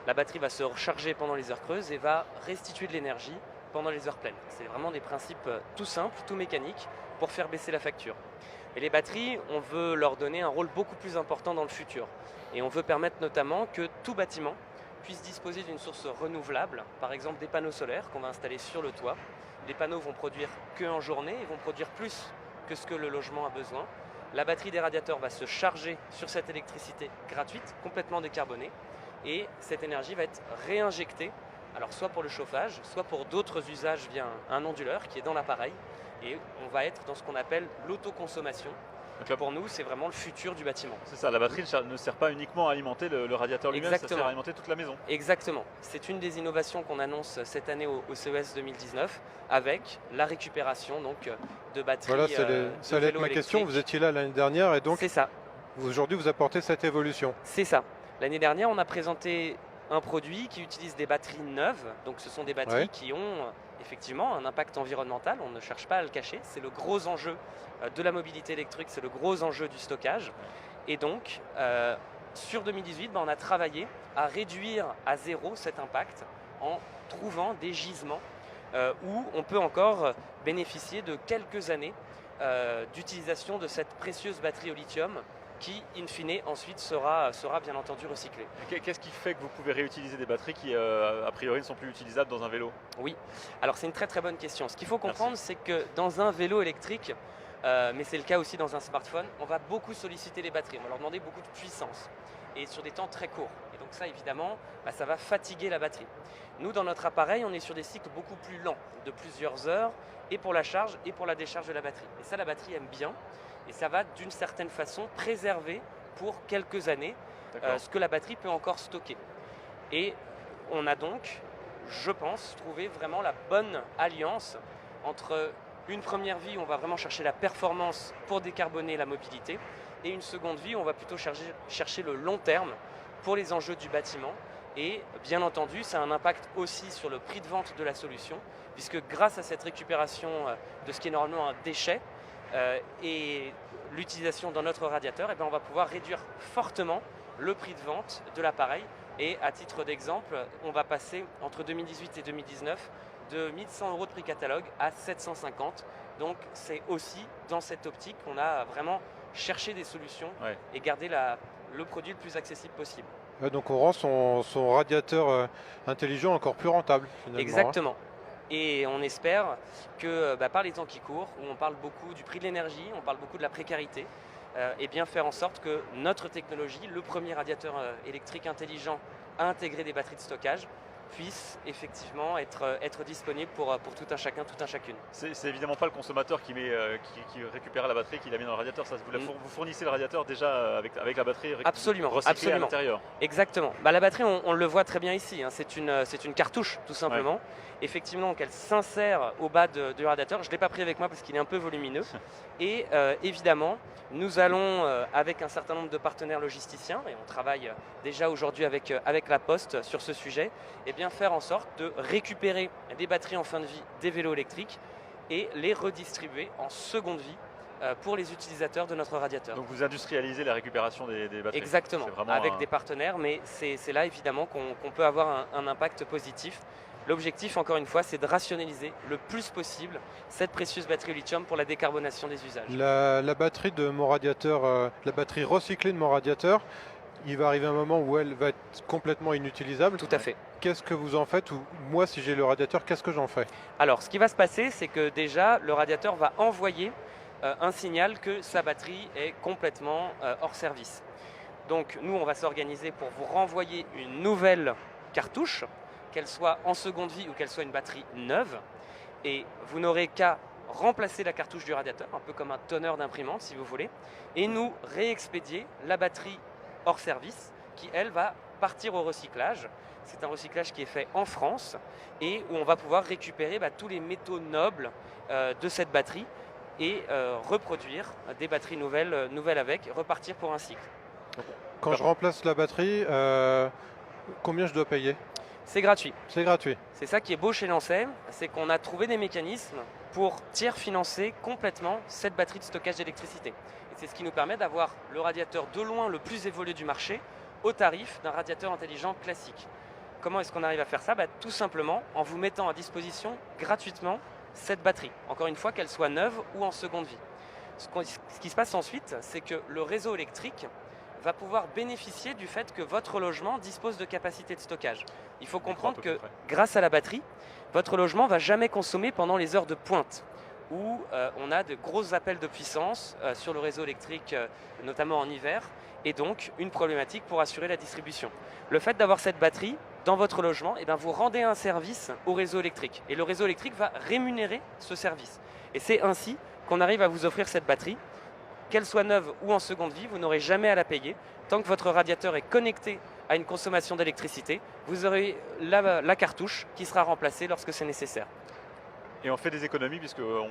La batterie va se recharger pendant les heures creuses et va restituer de l'énergie pendant les heures pleines. C'est vraiment des principes tout simples, tout mécaniques, pour faire baisser la facture. Et les batteries, on veut leur donner un rôle beaucoup plus important dans le futur. Et on veut permettre notamment que tout bâtiment puisse disposer d'une source renouvelable, par exemple des panneaux solaires qu'on va installer sur le toit. Les panneaux vont produire qu'en journée et vont produire plus que ce que le logement a besoin. La batterie des radiateurs va se charger sur cette électricité gratuite, complètement décarbonée, et cette énergie va être réinjectée, alors soit pour le chauffage, soit pour d'autres usages via un onduleur qui est dans l'appareil, et on va être dans ce qu'on appelle l'autoconsommation, Donc là, Pour nous, c'est vraiment le futur du bâtiment. c'est ça, la batterie ne sert pas uniquement à alimenter le radiateur lui-même, ça sert Exactement. à alimenter toute la maison. Exactement. C'est une des innovations qu'on annonce cette année au CES 2019 avec la récupération donc, de batteries. Voilà, de ça allait être vélos ma question. électriques. Vous étiez là l'année dernière et donc C'est ça. aujourd'hui vous apportez cette évolution. C'est ça. L'année dernière, on a présenté un produit qui utilise des batteries neuves. Donc, ce sont des batteries Ouais. qui ont effectivement un impact environnemental. On ne cherche pas à le cacher. C'est le gros enjeu de la mobilité électrique. C'est le gros enjeu du stockage. Et donc, sur 2018, on a travaillé à réduire à zéro cet impact en trouvant des gisements où on peut encore bénéficier de quelques années d'utilisation de cette précieuse batterie au lithium qui, in fine, ensuite sera bien entendu recyclée. Qu'est-ce qui fait que vous pouvez réutiliser des batteries qui, a priori, ne sont plus utilisables dans un vélo? Oui, alors c'est une très très bonne question. Ce qu'il faut comprendre, c'est que dans un vélo électrique, mais c'est le cas aussi dans un smartphone, on va beaucoup solliciter les batteries, on va leur demander beaucoup de puissance et sur des temps très courts. Et donc ça, évidemment, ça va fatiguer la batterie. Nous, dans notre appareil, on est sur des cycles beaucoup plus lents, de plusieurs heures, et pour la charge et pour la décharge de la batterie. Et ça, la batterie aime bien, et ça va d'une certaine façon préserver pour quelques années ce que la batterie peut encore stocker. Et on a donc, je pense, trouvé vraiment la bonne alliance entre une première vie où on va vraiment chercher la performance pour décarboner la mobilité et une seconde vie où on va plutôt chercher le long terme pour les enjeux du bâtiment. Et bien entendu, ça a un impact aussi sur le prix de vente de la solution, puisque grâce à cette récupération de ce qui est normalement un déchet et l'utilisation dans notre radiateur, on va pouvoir réduire fortement le prix de vente de l'appareil. Et à titre d'exemple, on va passer entre 2018 et 2019 de 1100 € de prix catalogue à 750. Donc c'est aussi dans cette optique qu'on a vraiment cherché des solutions et gardé le produit le plus accessible possible. Donc on rend son radiateur intelligent encore plus rentable finalement. Exactement. Et on espère que par les temps qui courent, où on parle beaucoup du prix de l'énergie, on parle beaucoup de la précarité, et bien faire en sorte que notre technologie, le premier radiateur électrique intelligent à intégrer des batteries de stockage, puisse effectivement être disponible pour tout un chacun, toute un chacune. C'est évidemment pas le consommateur qui récupère la batterie, qui la met dans le radiateur. Ça, vous fournissez le radiateur déjà avec la batterie recyclée à l'intérieur. Exactement. La batterie, on le voit très bien ici. C'est une cartouche, tout simplement. Ouais. Effectivement, donc elle s'insère au bas du radiateur. Je ne l'ai pas pris avec moi parce qu'il est un peu volumineux. Et évidemment, nous allons, avec un certain nombre de partenaires logisticiens, et on travaille déjà aujourd'hui avec la Poste sur ce sujet, et bien faire en sorte de récupérer des batteries en fin de vie des vélos électriques et les redistribuer en seconde vie pour les utilisateurs de notre radiateur. Donc vous industrialisez la récupération des batteries. Exactement, avec des partenaires, mais c'est là évidemment qu'on peut avoir un impact positif. L'objectif, encore une fois, c'est de rationaliser le plus possible cette précieuse batterie au lithium pour la décarbonation des usages. La batterie de mon radiateur, la batterie recyclée de mon radiateur, il va arriver un moment où elle va être complètement inutilisable. Tout à fait. Qu'est-ce que vous en faites, ou moi, si j'ai le radiateur, qu'est-ce que j'en fais? Alors, ce qui va se passer, c'est que déjà, le radiateur va envoyer un signal que sa batterie est complètement hors service. Donc, nous, on va s'organiser pour vous renvoyer une nouvelle cartouche, qu'elle soit en seconde vie ou qu'elle soit une batterie neuve. Et vous n'aurez qu'à remplacer la cartouche du radiateur, un peu comme un tonneur d'imprimante, si vous voulez, et nous réexpédier la batterie hors service, qui, elle, va partir au recyclage. C'est un recyclage qui est fait en France et où on va pouvoir récupérer tous les métaux nobles de cette batterie et reproduire des batteries nouvelles avec, repartir pour un cycle. Quand je remplace la batterie, combien je dois payer? C'est gratuit. C'est gratuit. C'est ça qui est beau chez Lancet, c'est qu'on a trouvé des mécanismes pour tiers-financer complètement cette batterie de stockage d'électricité. Et c'est ce qui nous permet d'avoir le radiateur de loin le plus évolué du marché au tarif d'un radiateur intelligent classique. Comment est-ce qu'on arrive à faire ça? Tout simplement en vous mettant à disposition gratuitement cette batterie, encore une fois qu'elle soit neuve ou en seconde vie. Ce qui se passe ensuite, c'est que le réseau électrique va pouvoir bénéficier du fait que votre logement dispose de capacités de stockage. Il faut comprendre que grâce à la batterie, votre logement ne va jamais consommer pendant les heures de pointe, où on a de gros appels de puissance sur le réseau électrique, notamment en hiver, et donc une problématique pour assurer la distribution. Le fait d'avoir cette batterie dans votre logement, vous rendez un service au réseau électrique, et le réseau électrique va rémunérer ce service. Et c'est ainsi qu'on arrive à vous offrir cette batterie qu'elle soit neuve ou en seconde vie, vous n'aurez jamais à la payer. Tant que votre radiateur est connecté à une consommation d'électricité, vous aurez la cartouche qui sera remplacée lorsque c'est nécessaire. Et on fait des économies puisqu'on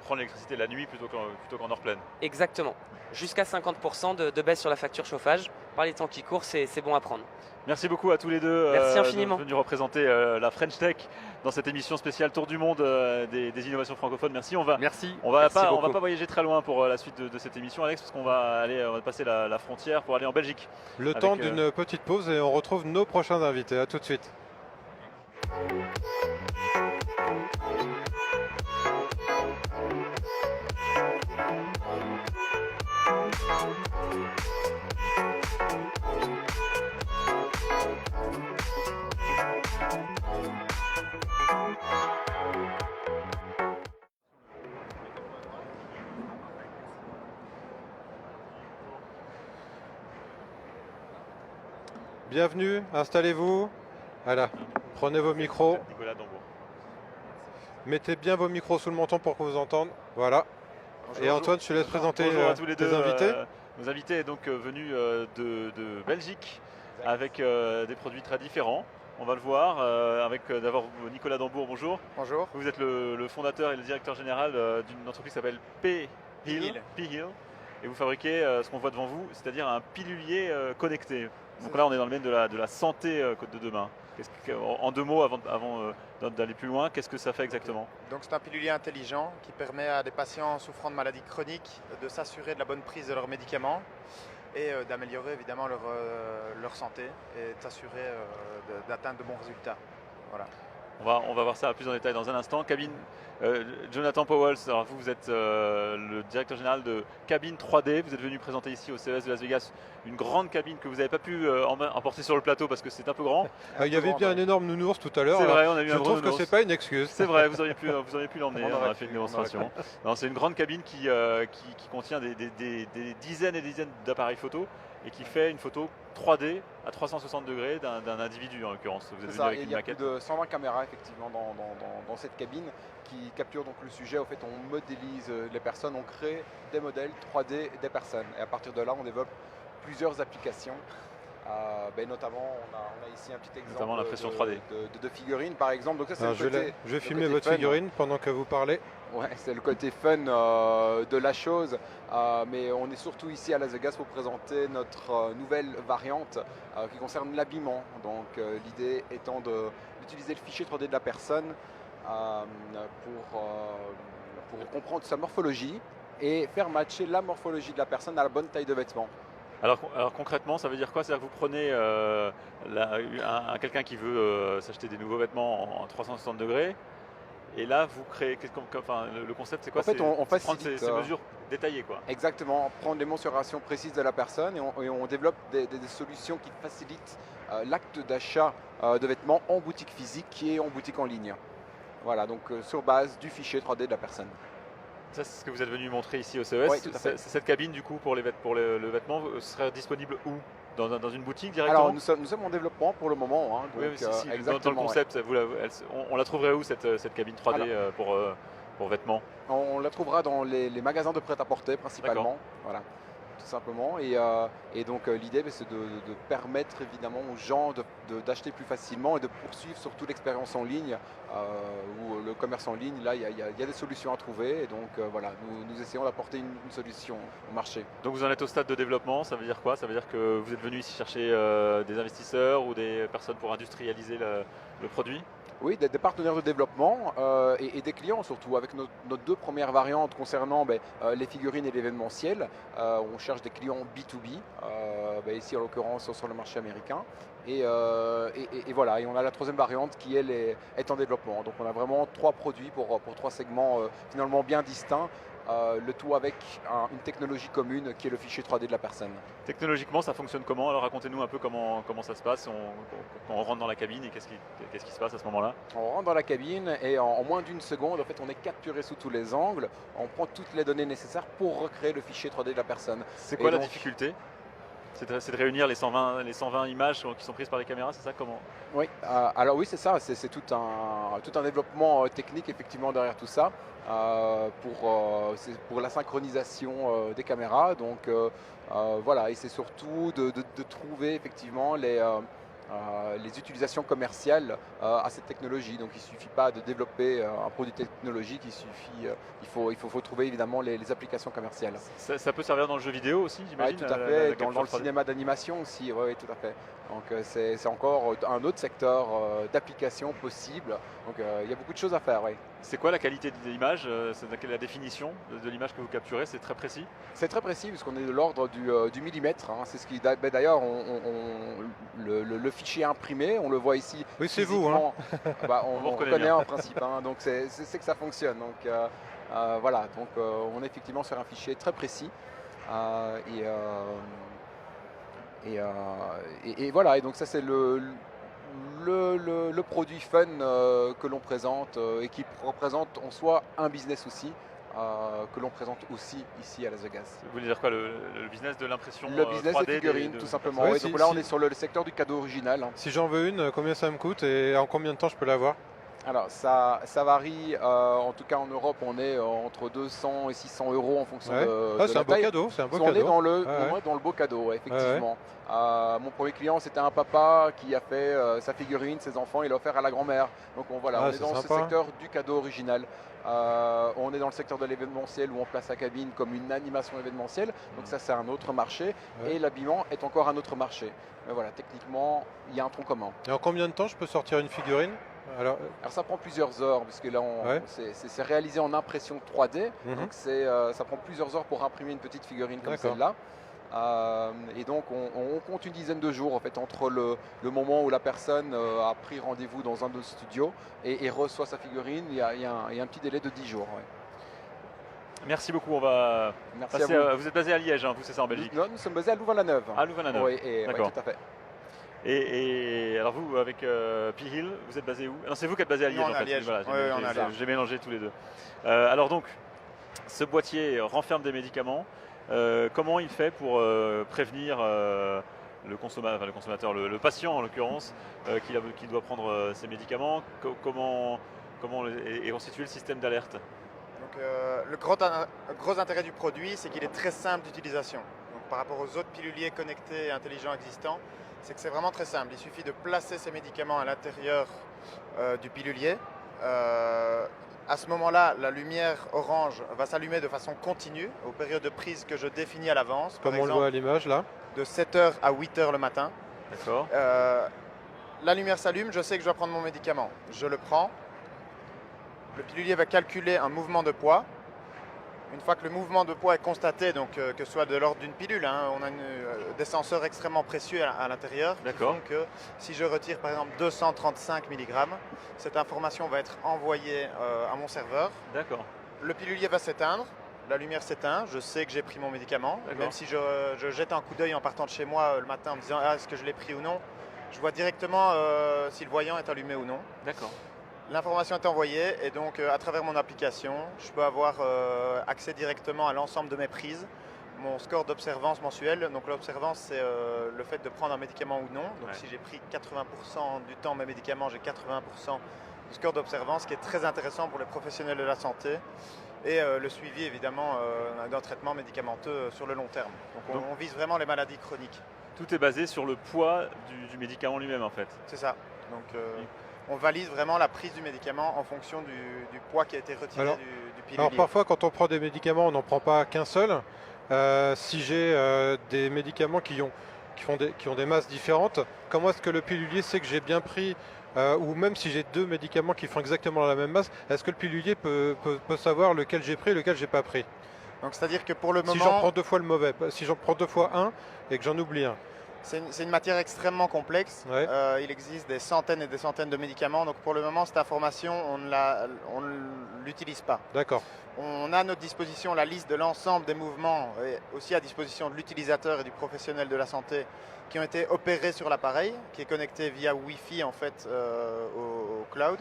prend l'électricité la nuit plutôt qu'en heure pleine. Exactement. Jusqu'à 50% de baisse sur la facture chauffage. Par les temps qui courent, c'est bon à prendre. Merci beaucoup à tous les deux. Merci infiniment. Venus représenter la French Tech dans cette émission spéciale Tour du monde des innovations francophones. Merci. Merci. On va pas voyager très loin pour la suite de cette émission, Alex, parce qu'on va passer la frontière pour aller en Belgique. Le temps d'une petite pause et on retrouve nos prochains invités. À tout de suite. Bienvenue, installez-vous. Voilà, prenez vos micros. Nicolas Dambourg. Mettez bien vos micros sous le menton pour qu'on vous entende. Voilà. Et Antoine, je te laisse présenter tes invités. Nos invités sont donc venus de Belgique avec des produits très différents. On va le voir avec d'abord Nicolas Dambourg, bonjour. Bonjour. Vous êtes le fondateur et le directeur général d'une entreprise qui s'appelle P-Hill. Et vous fabriquez ce qu'on voit devant vous, c'est-à-dire un pilulier connecté. Donc là, on est dans le domaine de la santé de demain. En 2 mots, avant d'aller plus loin, qu'est-ce que ça fait exactement? Donc c'est un pilulier intelligent qui permet à des patients souffrant de maladies chroniques de s'assurer de la bonne prise de leurs médicaments et d'améliorer évidemment leur santé et de s'assurer d'atteindre de bons résultats. Voilà. On va voir ça plus en détail dans un instant. Cabine, Jonathan Powell, alors vous êtes le directeur général de Cabine 3D. Vous êtes venu présenter ici au CES de Las Vegas une grande cabine que vous n'avez pas pu emporter sur le plateau parce que c'est un peu grand. Il y avait bien un énorme nounours tout à l'heure. C'est vrai, on a vu je trouve que c'est pas une excuse. C'est vrai, vous auriez pu l'emmener, on a fait une démonstration. C'est une grande cabine qui contient des dizaines et des dizaines d'appareils photo et qui fait une photo 3D à 360 degrés d'un individu en l'occurrence. Vous êtes venu avec une maquette. Il y a plus de 120 caméras effectivement dans cette cabine qui capture donc le sujet. Au fait, on modélise les personnes, on crée des modèles 3D des personnes. Et à partir de là, on développe plusieurs applications. Notamment, on a ici un petit exemple notamment l'impression 3D. De figurines par exemple. Donc ça, c'est je vais filmer votre figurine pendant que vous parlez. Ouais, c'est le côté fun de la chose, mais on est surtout ici à Las Vegas pour présenter notre nouvelle variante qui concerne l'habillement. Donc l'idée étant d'utiliser le fichier 3D de la personne pour comprendre sa morphologie et faire matcher la morphologie de la personne à la bonne taille de vêtements. Alors concrètement, ça veut dire quoi? C'est-à-dire que vous prenez quelqu'un qui veut s'acheter des nouveaux vêtements en 360 degrés, et là vous créez, le concept c'est quoi? En fait, on facilite prendre ces mesures détaillées, quoi. Exactement, prendre les mensurations précises de la personne et on développe des solutions qui facilitent l'acte d'achat de vêtements en boutique physique et en boutique en ligne. Voilà, donc sur base du fichier 3D de la personne. Ça, c'est ce que vous êtes venu montrer ici au CES. Oui, tout à fait. Cette cabine, du coup, pour le vêtement, serait disponible où? Dans une boutique directement? Alors, nous sommes en développement pour le moment. Hein, donc, oui, dans le concept, on la trouverait où cette cabine 3D pour vêtements? On la trouvera dans les magasins de prêt-à-porter principalement. Voilà, tout simplement. Et donc l'idée, c'est de permettre évidemment aux gens d'acheter plus facilement et de poursuivre surtout l'expérience en ligne ou le commerce en ligne. Là, il y a des solutions à trouver. Et donc voilà, nous essayons d'apporter une solution au marché. Donc vous en êtes au stade de développement, ça veut dire quoi? Ça veut dire que vous êtes venu ici chercher des investisseurs ou des personnes pour industrialiser le produit? Oui, des partenaires de développement et des clients surtout, avec nos 2 premières variantes concernant les figurines et l'événementiel. On cherche des clients B2B, ici en l'occurrence sur le marché américain. Et voilà, et on a la 3e variante qui elle est en développement. Donc on a vraiment 3 produits pour 3 segments finalement bien distincts. Le tout avec une technologie commune qui est le fichier 3D de la personne. Technologiquement, ça fonctionne comment? Alors racontez-nous un peu comment ça se passe quand on rentre dans la cabine et qu'est-ce qui se passe à ce moment-là? On rentre dans la cabine et en moins d'1 seconde, en fait, on est capturé sous tous les angles. On prend toutes les données nécessaires pour recréer le fichier 3D de la personne. C'est quoi la difficulté? C'est de réunir les 120 images qui sont prises par les caméras, c'est ça comment? Oui, alors oui, c'est ça, c'est tout un développement technique effectivement derrière tout ça c'est pour la synchronisation des caméras. Donc voilà, et c'est surtout de trouver effectivement les utilisations commerciales à cette technologie. Donc il ne suffit pas de développer un produit technologique, il faut trouver évidemment les applications commerciales. Ça peut servir dans le jeu vidéo aussi, j'imagine? Oui, tout à fait, dans le cinéma d'animation aussi, oui, tout à fait. Donc c'est encore un autre secteur d'application possible. Donc il y a beaucoup de choses à faire, oui. C'est quoi la qualité de l'image? C'est la définition de l'image que vous capturez? C'est très précis? C'est très précis puisqu'on est de l'ordre du millimètre. Hein. C'est ce qui d'ailleurs le fichier imprimé, on le voit ici. Oui, c'est vous. Hein. On reconnaît en principe. Hein. Donc c'est que ça fonctionne. Donc voilà. Donc on est effectivement sur un fichier très précis. Et voilà. Et donc ça c'est le produit fun que l'on présente et qui représente en soi un business aussi. Que l'on présente aussi ici à Las Vegas. Vous voulez dire quoi, le business de l'impression? Le business 3D des figurines, tout simplement. Ouais, donc là, on est sur le secteur du cadeau original. Hein. Si j'en veux une, combien ça me coûte et en combien de temps je peux l'avoir? Alors, ça varie. En tout cas, en Europe, on est entre 200 et 600 euros en fonction de c'est la un beau taille. cadeau. C'est un beau on cadeau. est dans le beau cadeau, effectivement. Mon premier client, c'était un papa qui a fait sa figurine, ses enfants, il l'a offert à la grand-mère. Donc on est dans ce secteur du cadeau original. On est dans le secteur de l'événementiel où on place sa cabine comme une animation événementielle. Donc ça, c'est un autre marché. Et l'habillement est encore un autre marché. Mais voilà, techniquement, il y a un tronc commun. Et en combien de temps je peux sortir une figurine? Alors ça prend plusieurs heures, puisque là, c'est réalisé en impression 3D. Donc ça prend plusieurs heures pour imprimer une petite figurine comme celle-là. Et donc on compte une dizaine de jours en fait, entre le moment où la personne a pris rendez-vous dans un de nos studios et reçoit sa figurine. Il y a un petit délai de 10 jours. Ouais. Merci beaucoup. On va passer vous êtes basé à Liège, hein, vous, c'est ça, en Belgique? Non, nous sommes basés à Louvain-la-Neuve. À Louvain-la-Neuve. Oui, d'accord. Tout à fait. Et alors vous, avec P-Hill, vous êtes basé où? Non, c'est vous qui êtes basé à Liège. Non, on est à Liège. Voilà, j'ai mélangé tous les deux. Alors donc, ce boîtier renferme des médicaments. Comment il fait pour prévenir le consommateur, le patient en l'occurrence, qui doit prendre ses médicaments? Comment est constitué le système d'alerte? Donc, le gros intérêt du produit, c'est qu'il est très simple d'utilisation. Par rapport aux autres piluliers connectés et intelligents existants, c'est que c'est vraiment très simple. Il suffit de placer ces médicaments à l'intérieur du pilulier. À ce moment-là, la lumière orange va s'allumer de façon continue aux périodes de prise que je définis à l'avance. Comme on le voit à l'image là. De 7h à 8h le matin. D'accord. La lumière s'allume, je sais que je dois prendre mon médicament. Je le prends. Le pilulier va calculer un mouvement de poids. Une fois que le mouvement de poids est constaté, donc que ce soit de l'ordre d'une pilule, hein, on a des senseurs extrêmement précieux à l'intérieur qui font que si je retire par exemple 235 mg, cette information va être envoyée à mon serveur. D'accord. Le pilulier va s'éteindre, la lumière s'éteint, je sais que j'ai pris mon médicament. Même si je jette un coup d'œil en partant de chez moi le matin en me disant est-ce que je l'ai pris ou non, je vois directement si le voyant est allumé ou non. D'accord. L'information est envoyée et donc à travers mon application, je peux avoir accès directement à l'ensemble de mes prises, mon score d'observance mensuel. Donc l'observance, c'est le fait de prendre un médicament ou non. Donc si j'ai pris 80% du temps mes médicaments, j'ai 80% du score d'observance, qui est très intéressant pour les professionnels de la santé. Et le suivi évidemment d'un traitement médicamenteux sur le long terme. Donc on vise vraiment les maladies chroniques. Tout est basé sur le poids du médicament lui-même en fait. C'est ça. Donc on valide vraiment la prise du médicament en fonction du poids qui a été retiré du pilulier. Alors parfois quand on prend des médicaments, on n'en prend pas qu'un seul. Si j'ai des médicaments qui ont des masses différentes, comment est-ce que le pilulier sait que j'ai bien pris ou même si j'ai deux médicaments qui font exactement la même masse, est-ce que le pilulier peut savoir lequel j'ai pris et lequel j'ai pas pris? Donc c'est-à-dire que pour le moment... Si j'en prends deux fois le mauvais, si j'en prends deux fois un et que j'en oublie un. C'est une matière extrêmement complexe. Il existe des centaines et des centaines de médicaments. Donc pour le moment, cette information, on ne l'utilise pas. D'accord. On a à notre disposition la liste de l'ensemble des mouvements et aussi à disposition de l'utilisateur et du professionnel de la santé qui ont été opérés sur l'appareil, qui est connecté via Wi-Fi en fait au cloud.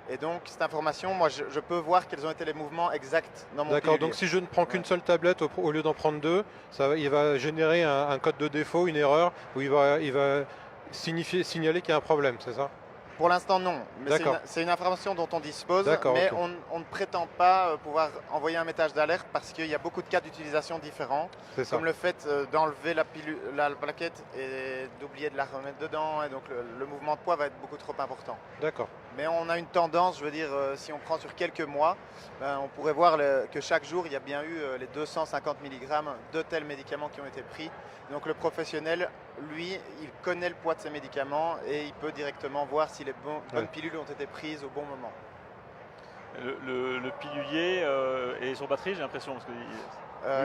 Et donc, cette information, moi, je peux voir quels ont été les mouvements exacts dans mon D'accord, pilulier. donc si je ne prends qu'une Ouais. seule tablette au lieu d'en prendre deux, il va générer un code de défaut, une erreur, où il va signaler qu'il y a un problème, c'est ça? Pour l'instant, non. Mais D'accord. c'est une information dont on dispose, D'accord, mais ok. on ne prétend pas pouvoir envoyer un message d'alerte parce qu'il y a beaucoup de cas d'utilisation différents, C'est ça. comme le fait d'enlever la plaquette et d'oublier de la remettre dedans, et donc le mouvement de poids va être beaucoup trop important. D'accord. Mais on a une tendance, je veux dire, si on prend sur quelques mois, on pourrait voir que chaque jour, il y a bien eu les 250 mg de tels médicaments qui ont été pris. Donc le professionnel, lui, il connaît le poids de ses médicaments et il peut directement voir si les bonnes pilules ont été prises au bon moment. Le pilulier est sur batterie, j'ai l'impression. Parce que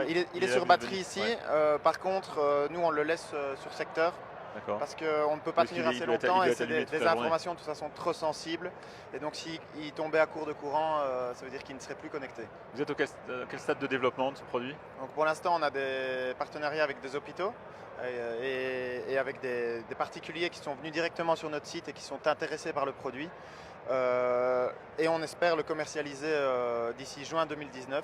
Il est sur batterie ici. Ouais. Par contre, nous, on le laisse sur secteur. D'accord. Parce qu'on ne peut pas Oui, tenir il assez doit être- il longtemps doit et être c'est allumé toute des la journée. informations de toute façon trop sensibles. Et donc s'il tombait à court de courant, ça veut dire qu'il ne serait plus connecté. Vous êtes au quel stade de développement de ce produit? Donc pour l'instant, on a des partenariats avec des hôpitaux et avec des particuliers qui sont venus directement sur notre site et qui sont intéressés par le produit. Et on espère le commercialiser d'ici juin 2019.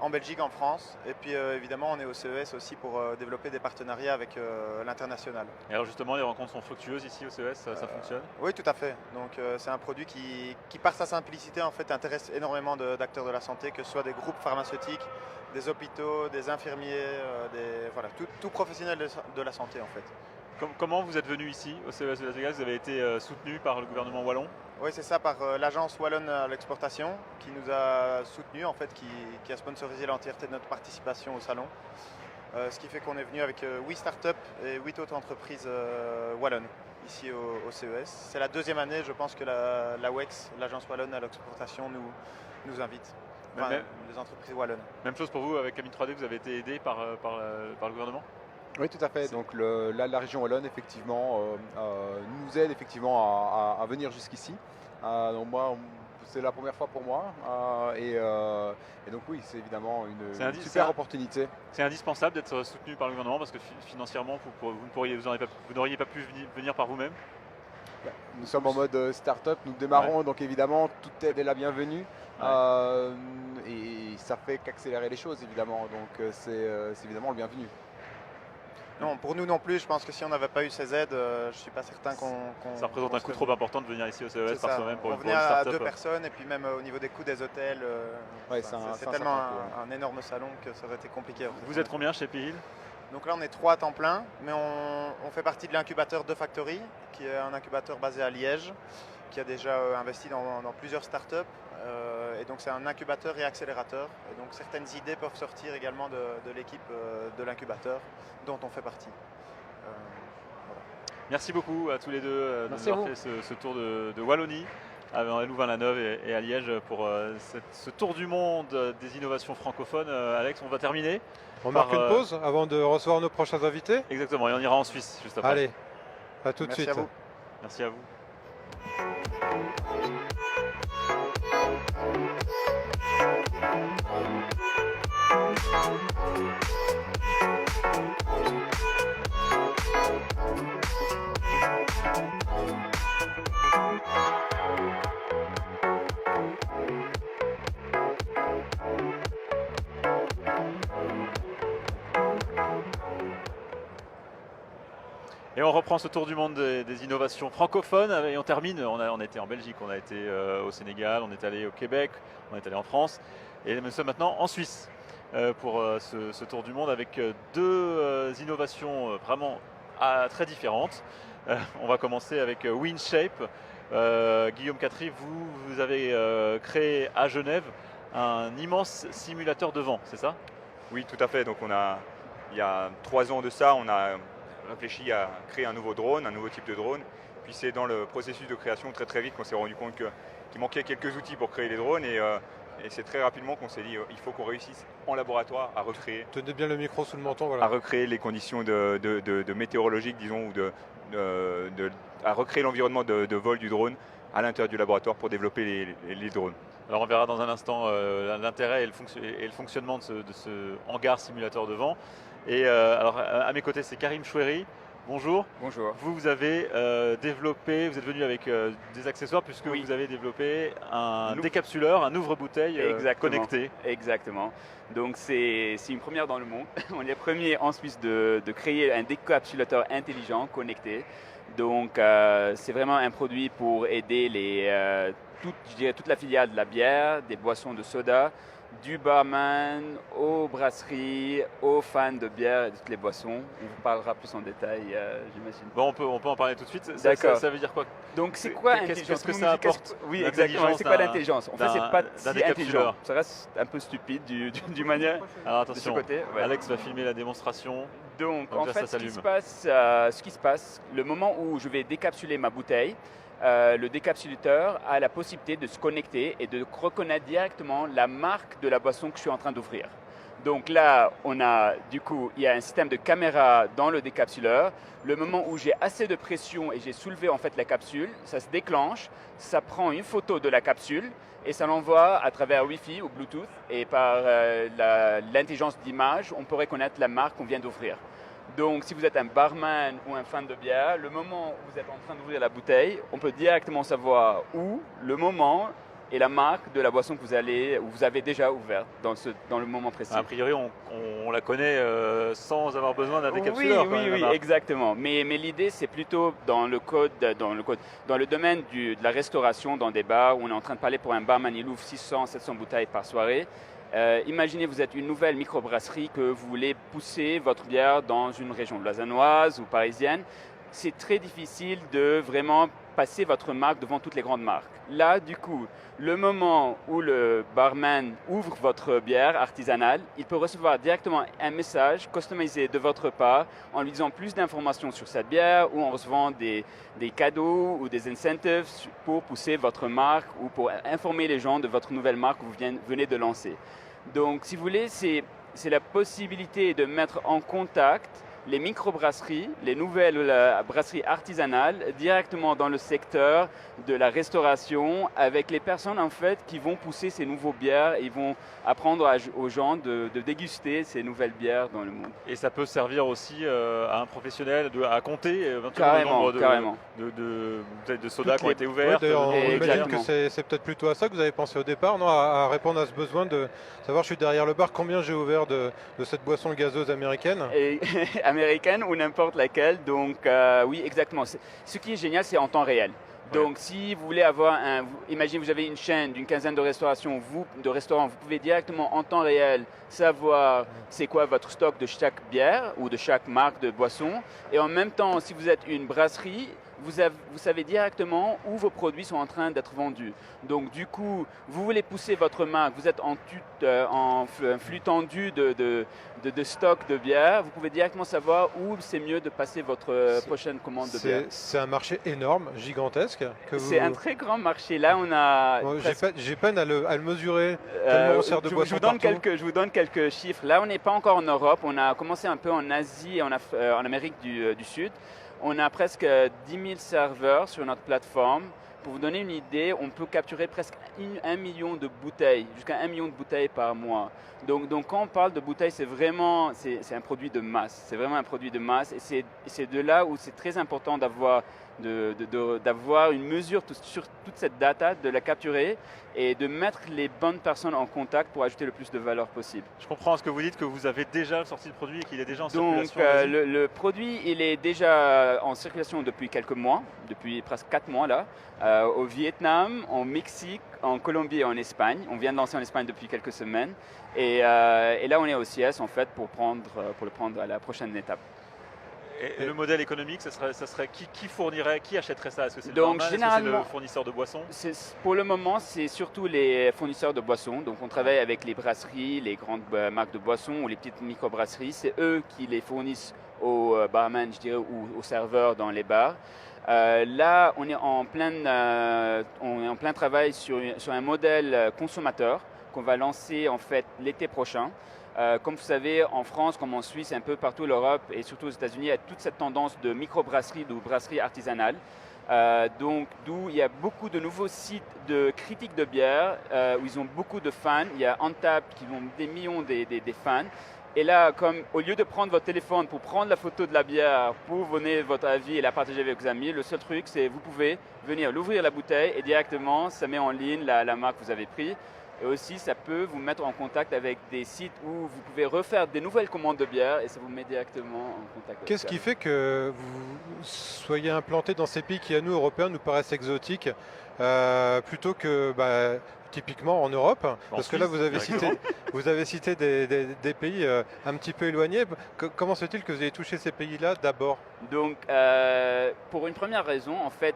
En Belgique, en France, et puis évidemment on est au CES aussi pour développer des partenariats avec l'international. Et alors justement, les rencontres sont fructueuses ici au CES, ça fonctionne? Oui, tout à fait. Donc c'est un produit qui, par sa simplicité, en fait, intéresse énormément d'acteurs de la santé, que ce soit des groupes pharmaceutiques, des hôpitaux, des infirmiers, voilà, tout professionnel de la santé en fait. Comment vous êtes venu ici au CES de Las Vegas? Vous avez été soutenu par le gouvernement wallon? Oui, c'est ça, par l'agence Wallonne à l'exportation qui nous a soutenus, en fait, qui a sponsorisé l'entièreté de notre participation au salon. Ce qui fait qu'on est venu avec 8 startups et 8 autres entreprises wallonnes ici au CES. C'est la deuxième année, je pense, que la WEX, l'agence Wallonne à l'exportation, nous invite. Enfin, les entreprises wallonnes. Même chose pour vous, avec Camille 3D, vous avez été aidé par le gouvernement? Oui, tout à fait. Donc la région wallonne, effectivement, nous aide effectivement à venir jusqu'ici. Donc moi, c'est la première fois pour moi. Et donc oui, c'est évidemment une super opportunité. C'est indispensable d'être soutenu par le gouvernement parce que financièrement, vous n'auriez pas pu venir par vous-même? Nous sommes en mode start-up, nous démarrons, donc évidemment, toute aide est la bienvenue. Et ça fait qu'accélérer les choses, évidemment. Donc c'est évidemment le bienvenu. Non, pour nous non plus, je pense que si on n'avait pas eu ces aides, je ne suis pas certain qu'on... Ça représente un coût trop important de venir ici au CES par soi-même pour on une venait start-up. à 2 personnes et puis même au niveau des coûts des hôtels, c'est tellement un énorme salon que ça aurait été compliqué. Vous êtes combien chez Pihil? Donc là on est 3 à temps plein, mais on fait partie de l'incubateur de Factory, qui est un incubateur basé à Liège, qui a déjà investi dans plusieurs startups. Et donc c'est un incubateur et accélérateur. Et donc certaines idées peuvent sortir également de l'équipe de l'incubateur dont on fait partie. Voilà. Merci beaucoup à tous les deux d'avoir fait ce tour de Wallonie, à Louvain-la-Neuve et à Liège pour ce tour du monde des innovations francophones. Alex, on va terminer. On marque une pause avant de recevoir nos prochains invités? Exactement, et on ira en Suisse juste après. Allez, à tout de suite. Merci à vous. Merci à vous. Et on reprend ce tour du monde des innovations francophones et on termine. On a été en Belgique, on a été au Sénégal, on est allé au Québec, on est allé en France et nous sommes maintenant en Suisse pour ce tour du monde avec deux innovations vraiment très différentes. On va commencer avec WinShape. Guillaume Catry, vous avez créé à Genève un immense simulateur de vent, c'est ça? Oui, tout à fait. Donc il y a 3 ans de ça, on a réfléchi à créer un nouveau drone, un nouveau type de drone. Puis c'est dans le processus de création très vite qu'on s'est rendu compte qu'il manquait quelques outils pour créer les drones et c'est très rapidement qu'on s'est dit il faut qu'on réussisse en laboratoire à recréer. Tenez bien le micro sous le menton, voilà. À recréer les conditions de météorologiques, disons, ou à recréer l'environnement de vol du drone à l'intérieur du laboratoire pour développer les drones. Alors on verra dans un instant l'intérêt et le fonctionnement de ce hangar simulateur de vent. Et alors à mes côtés c'est Karim Choueri, bonjour. Bonjour. Vous avez développé, vous êtes venu avec des accessoires puisque Oui. vous avez développé un décapsuleur, un ouvre-bouteille connecté. Exactement. Donc c'est une première dans le monde. On est les premiers en Suisse de créer un décapsulateur intelligent connecté. Donc c'est vraiment un produit pour aider toute la filière de la bière, des boissons de soda, du barman aux brasseries, aux fans de bière et de toutes les boissons. On vous parlera plus en détail, j'imagine. Bon, on peut en parler tout de suite. D'accord. Ça veut dire quoi? Donc c'est quoi Qu'est-ce intelligence? que ça apporte? Oui, exactement. C'est quoi l'intelligence? En fait, c'est pas si décapsuleur. intelligent. Ça reste un peu stupide du manière. Alors de ce attention, côté. Ouais. Alex va filmer la démonstration. Donc là, en fait, ça ce qui s'allume. se passe, le moment où je vais décapsuler ma bouteille, le décapsulateur a la possibilité de se connecter et de reconnaître directement la marque de la boisson que je suis en train d'ouvrir. Donc là, il y a un système de caméra dans le décapsuleur. Le moment où j'ai assez de pression et j'ai soulevé en fait la capsule, ça se déclenche, ça prend une photo de la capsule et ça l'envoie à travers Wi-Fi ou Bluetooth. Et par l'intelligence d'image, on peut reconnaître la marque qu'on vient d'ouvrir. Donc, si vous êtes un barman ou un fan de bière, le moment où vous êtes en train d'ouvrir la bouteille, on peut directement savoir où, le moment et la marque de la boisson que vous avez déjà ouverte dans le moment précis. A priori, on la connaît sans avoir besoin d'un décapsuleur. Oui, exactement. Mais l'idée, c'est plutôt dans le domaine de la restauration, dans des bars où on est en train de parler pour un barman, il ouvre 600, 700 bouteilles par soirée. Imaginez, vous êtes une nouvelle microbrasserie que vous voulez pousser votre bière dans une région lausannoise ou parisienne. C'est très difficile de vraiment passer votre marque devant toutes les grandes marques. Là, du coup, le moment où le barman ouvre votre bière artisanale, il peut recevoir directement un message customisé de votre part en lui disant plus d'informations sur cette bière ou en recevant des cadeaux ou des incentives pour pousser votre marque ou pour informer les gens de votre nouvelle marque que vous venez de lancer. Donc, si vous voulez, c'est la possibilité de mettre en contact les microbrasseries, les nouvelles brasseries artisanales, directement dans le secteur de la restauration, avec les personnes en fait qui vont pousser ces nouveaux bières, ils vont apprendre aux gens de déguster ces nouvelles bières dans le monde. Et ça peut servir aussi à un professionnel à compter éventuellement le nombre de bouteilles de soda qui ont été ouvertes. Ouais, on imagine que c'est peut-être plutôt à ça que vous avez pensé au départ, non, à répondre à ce besoin de savoir, je suis derrière le bar, combien j'ai ouvert de cette boisson gazeuse américaine. Américaine ou n'importe laquelle. Donc oui, exactement. Ce qui est génial, c'est en temps réel. Donc si vous voulez avoir imaginez vous avez une chaîne d'une quinzaine de restaurants, vous pouvez directement en temps réel savoir c'est quoi votre stock de chaque bière ou de chaque marque de boisson. Et en même temps, si vous êtes une brasserie, vous savez directement où vos produits sont en train d'être vendus. Donc du coup, vous voulez pousser votre marque, vous êtes en flux tendu de stock de bière, vous pouvez directement savoir où c'est mieux de passer votre prochaine commande de bière. C'est un marché énorme, gigantesque. C'est un très grand marché. Là, on a... J'ai peine à le mesurer, tellement on sert de boisson partout. Je vous donne quelques chiffres. Là, on n'est pas encore en Europe, on a commencé un peu en Asie et en Amérique du Sud. On a presque 10 000 serveurs sur notre plateforme. Pour vous donner une idée, on peut capturer presque 1 million de bouteilles, jusqu'à 1 million de bouteilles par mois. Donc quand on parle de bouteilles, c'est un produit de masse. C'est vraiment un produit de masse et c'est de là où c'est très important d'avoir une mesure sur toute cette data, de la capturer et de mettre les bonnes personnes en contact pour ajouter le plus de valeur possible. Je comprends ce que vous dites, que vous avez déjà sorti le produit et qu'il est déjà en circulation. Donc le produit, il est déjà en circulation depuis quelques mois, depuis presque 4 mois là, au Vietnam, au Mexique, en Colombie et en Espagne. On vient de lancer en Espagne depuis quelques semaines. Et là, on est au CES en fait pour le prendre à la prochaine étape. Et le modèle économique, ça serait qui fournirait, qui achèterait ça? Est-ce que c'est le Donc, barman, est-ce que c'est le fournisseur de boissons? Pour le moment, c'est surtout les fournisseurs de boissons. Donc on travaille avec les brasseries, les grandes marques de boissons ou les petites microbrasseries. C'est eux qui les fournissent aux barman, je dirais, ou aux serveurs dans les bars. Là, on est en plein travail sur un modèle consommateur qu'on va lancer en fait l'été prochain. Comme vous savez, en France, comme en Suisse, un peu partout l'Europe et surtout aux États-Unis, il y a toute cette tendance de microbrasserie, de brasserie artisanale. Donc, d'où il y a beaucoup de nouveaux sites de critiques de bière où ils ont beaucoup de fans. Il y a Untappd qui ont des millions des fans. Et là, comme au lieu de prendre votre téléphone pour prendre la photo de la bière, pour donner votre avis et la partager avec vos amis, le seul truc, c'est vous pouvez venir l'ouvrir la bouteille et directement, ça met en ligne la marque que vous avez prise. Et aussi, ça peut vous mettre en contact avec des sites où vous pouvez refaire des nouvelles commandes de bière et ça vous met directement en contact avec Qu'est-ce qui fait que vous soyez implanté dans ces pays qui, à nous, Européens, nous paraissent exotiques, plutôt que typiquement en Europe? Parce que là, vous avez cité des pays un petit peu éloignés. Comment se fait-il que vous ayez touché ces pays-là d'abord? Donc, pour une première raison, en fait,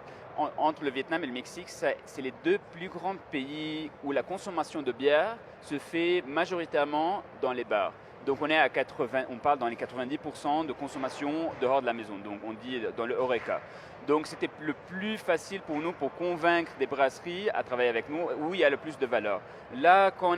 entre le Vietnam et le Mexique, c'est les deux plus grands pays où la consommation de bière se fait majoritairement dans les bars. Donc on parle dans les 90% de consommation dehors de la maison, donc on dit dans le HoReCa. Donc c'était le plus facile pour nous pour convaincre des brasseries à travailler avec nous où il y a le plus de valeur. Là, quand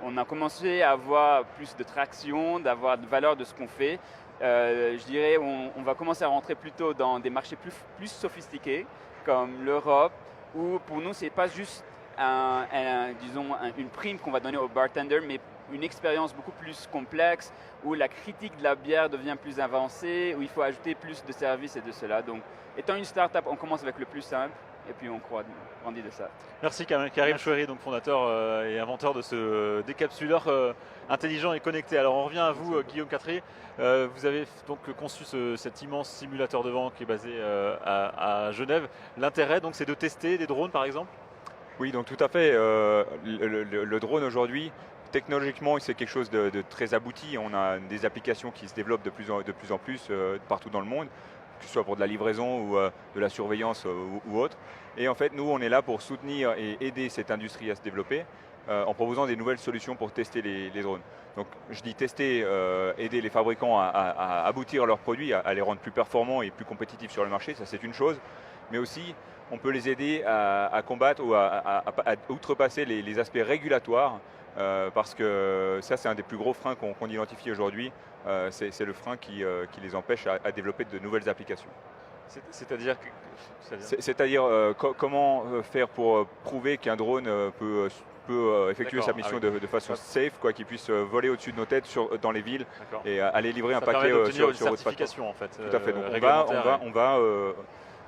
on a commencé à avoir plus de traction, d'avoir de valeur de ce qu'on fait, je dirais on va commencer à rentrer plutôt dans des marchés plus sophistiqués comme l'Europe, où pour nous c'est pas juste une prime qu'on va donner au bartender, mais une expérience beaucoup plus complexe, où la critique de la bière devient plus avancée, où il faut ajouter plus de services et de cela. Donc, étant une start-up, on commence avec le plus simple, et puis on grandit de ça. Merci Karim Choueiri, donc fondateur et inventeur de ce décapsuleur intelligent et connecté. Alors on revient à vous, Guillaume Cattré. Vous avez donc conçu cet immense simulateur de vent qui est basé à Genève. L'intérêt, donc, c'est de tester des drones, par exemple? Oui, donc tout à fait. Le drone aujourd'hui, technologiquement, c'est quelque chose de très abouti. On a des applications qui se développent de plus en plus partout dans le monde, que ce soit pour de la livraison ou de la surveillance ou autre. Et en fait, nous, on est là pour soutenir et aider cette industrie à se développer en proposant des nouvelles solutions pour tester les drones. Donc, je dis tester, aider les fabricants à aboutir leurs produits, à les rendre plus performants et plus compétitifs sur le marché, ça c'est une chose. Mais aussi, on peut les aider à combattre ou à outrepasser les aspects régulatoires, parce que ça, c'est un des plus gros freins qu'on identifie aujourd'hui. C'est le frein qui les empêche à développer de nouvelles applications. C'est-à-dire comment faire pour prouver qu'un drone peut effectuer sa mission de façon safe, qu'il puisse voler au-dessus de nos têtes dans les villes et aller livrer un paquet sur votre certification, en fait. Tout à fait. Donc on va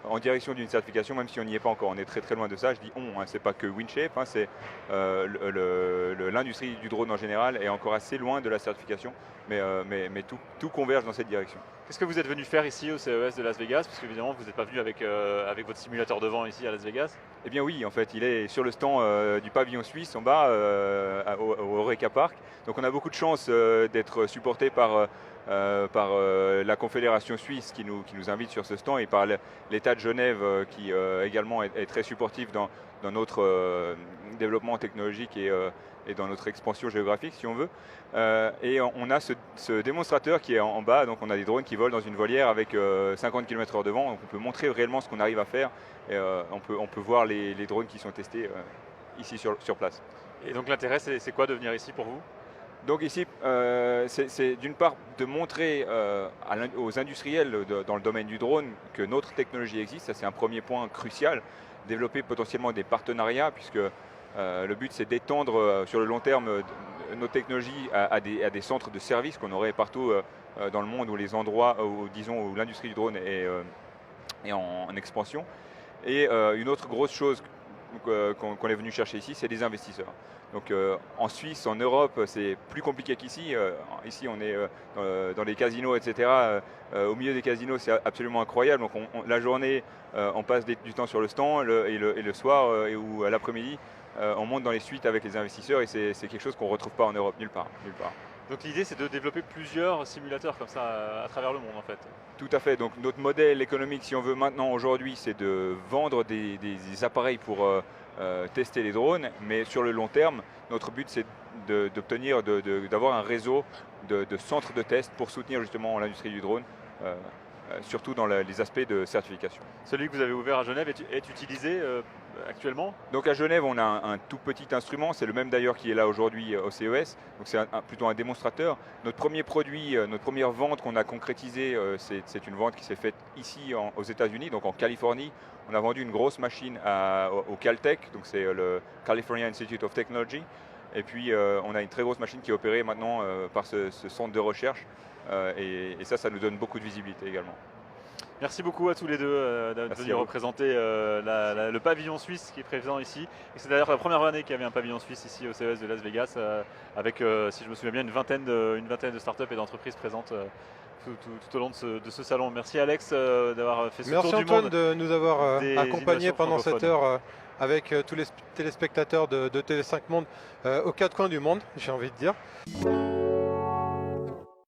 en direction d'une certification, même si on n'y est pas encore. On est très très loin de ça. Je dis on, c'est pas que Windshape, c'est l'industrie du drone en général est encore assez loin de la certification, mais tout converge dans cette direction. Qu'est-ce que vous êtes venu faire ici au CES de Las Vegas? Parce qu'évidemment, vous n'êtes pas venu avec votre simulateur de vent ici à Las Vegas. Eh bien oui, en fait, il est sur le stand du pavillon suisse en bas, au HoReCa Park. Donc on a beaucoup de chance d'être supporté par la Confédération suisse qui nous invite sur ce stand et par l'État de Genève qui également est très supportif dans notre développement technologique et dans notre expansion géographique, si on veut. Et on a ce démonstrateur qui est en bas, donc on a des drones qui volent dans une volière avec 50 km/h de vent, donc on peut montrer réellement ce qu'on arrive à faire et on peut voir les drones qui sont testés ici sur place. Et donc l'intérêt, c'est quoi de venir ici pour vous? Donc ici, c'est d'une part de montrer aux industriels dans le domaine du drone que notre technologie existe, ça c'est un premier point crucial, développer potentiellement des partenariats puisque le but c'est d'étendre sur le long terme nos technologies à des centres de services qu'on aurait partout dans le monde où les endroits, où l'industrie du drone est en expansion. Et une autre grosse chose qu'on est venu chercher ici, c'est des investisseurs. Donc en Suisse, en Europe, c'est plus compliqué qu'ici. Ici, on est dans les casinos, etc. Au milieu des casinos, c'est absolument incroyable. Donc la journée, on passe du temps sur le stand et le soir ou à l'après-midi, on monte dans les suites avec les investisseurs et c'est quelque chose qu'on ne retrouve pas en Europe, nulle part. Donc l'idée, c'est de développer plusieurs simulateurs comme ça à travers le monde, en fait. Tout à fait. Donc notre modèle économique, si on veut maintenant aujourd'hui, c'est de vendre des appareils pour tester les drones, mais sur le long terme, notre but, c'est d'obtenir, d'avoir un réseau de centres de test pour soutenir justement l'industrie du drone, surtout dans les aspects de certification. Celui que vous avez ouvert à Genève est utilisé actuellement? Donc à Genève, on a un tout petit instrument, c'est le même d'ailleurs qui est là aujourd'hui au CES, donc c'est plutôt un démonstrateur. Notre premier produit, notre première vente qu'on a concrétisée, c'est une vente qui s'est faite ici aux États-Unis, donc en Californie. On a vendu une grosse machine au Caltech, donc c'est le California Institute of Technology, Et puis on a une très grosse machine qui est opérée maintenant par ce centre de recherche et ça nous donne beaucoup de visibilité également. Merci beaucoup à tous les deux de venir représenter le pavillon suisse qui est présent ici. C'est d'ailleurs la première année qu'il y avait un pavillon suisse ici au CES de Las Vegas avec, si je me souviens bien, une vingtaine de startups et d'entreprises présentes tout au long de ce salon. Merci Alex d'avoir fait ce tour du monde. Merci Antoine de nous avoir accompagnés pendant cette heure avec tous les téléspectateurs de TV5 Monde aux quatre coins du monde, j'ai envie de dire.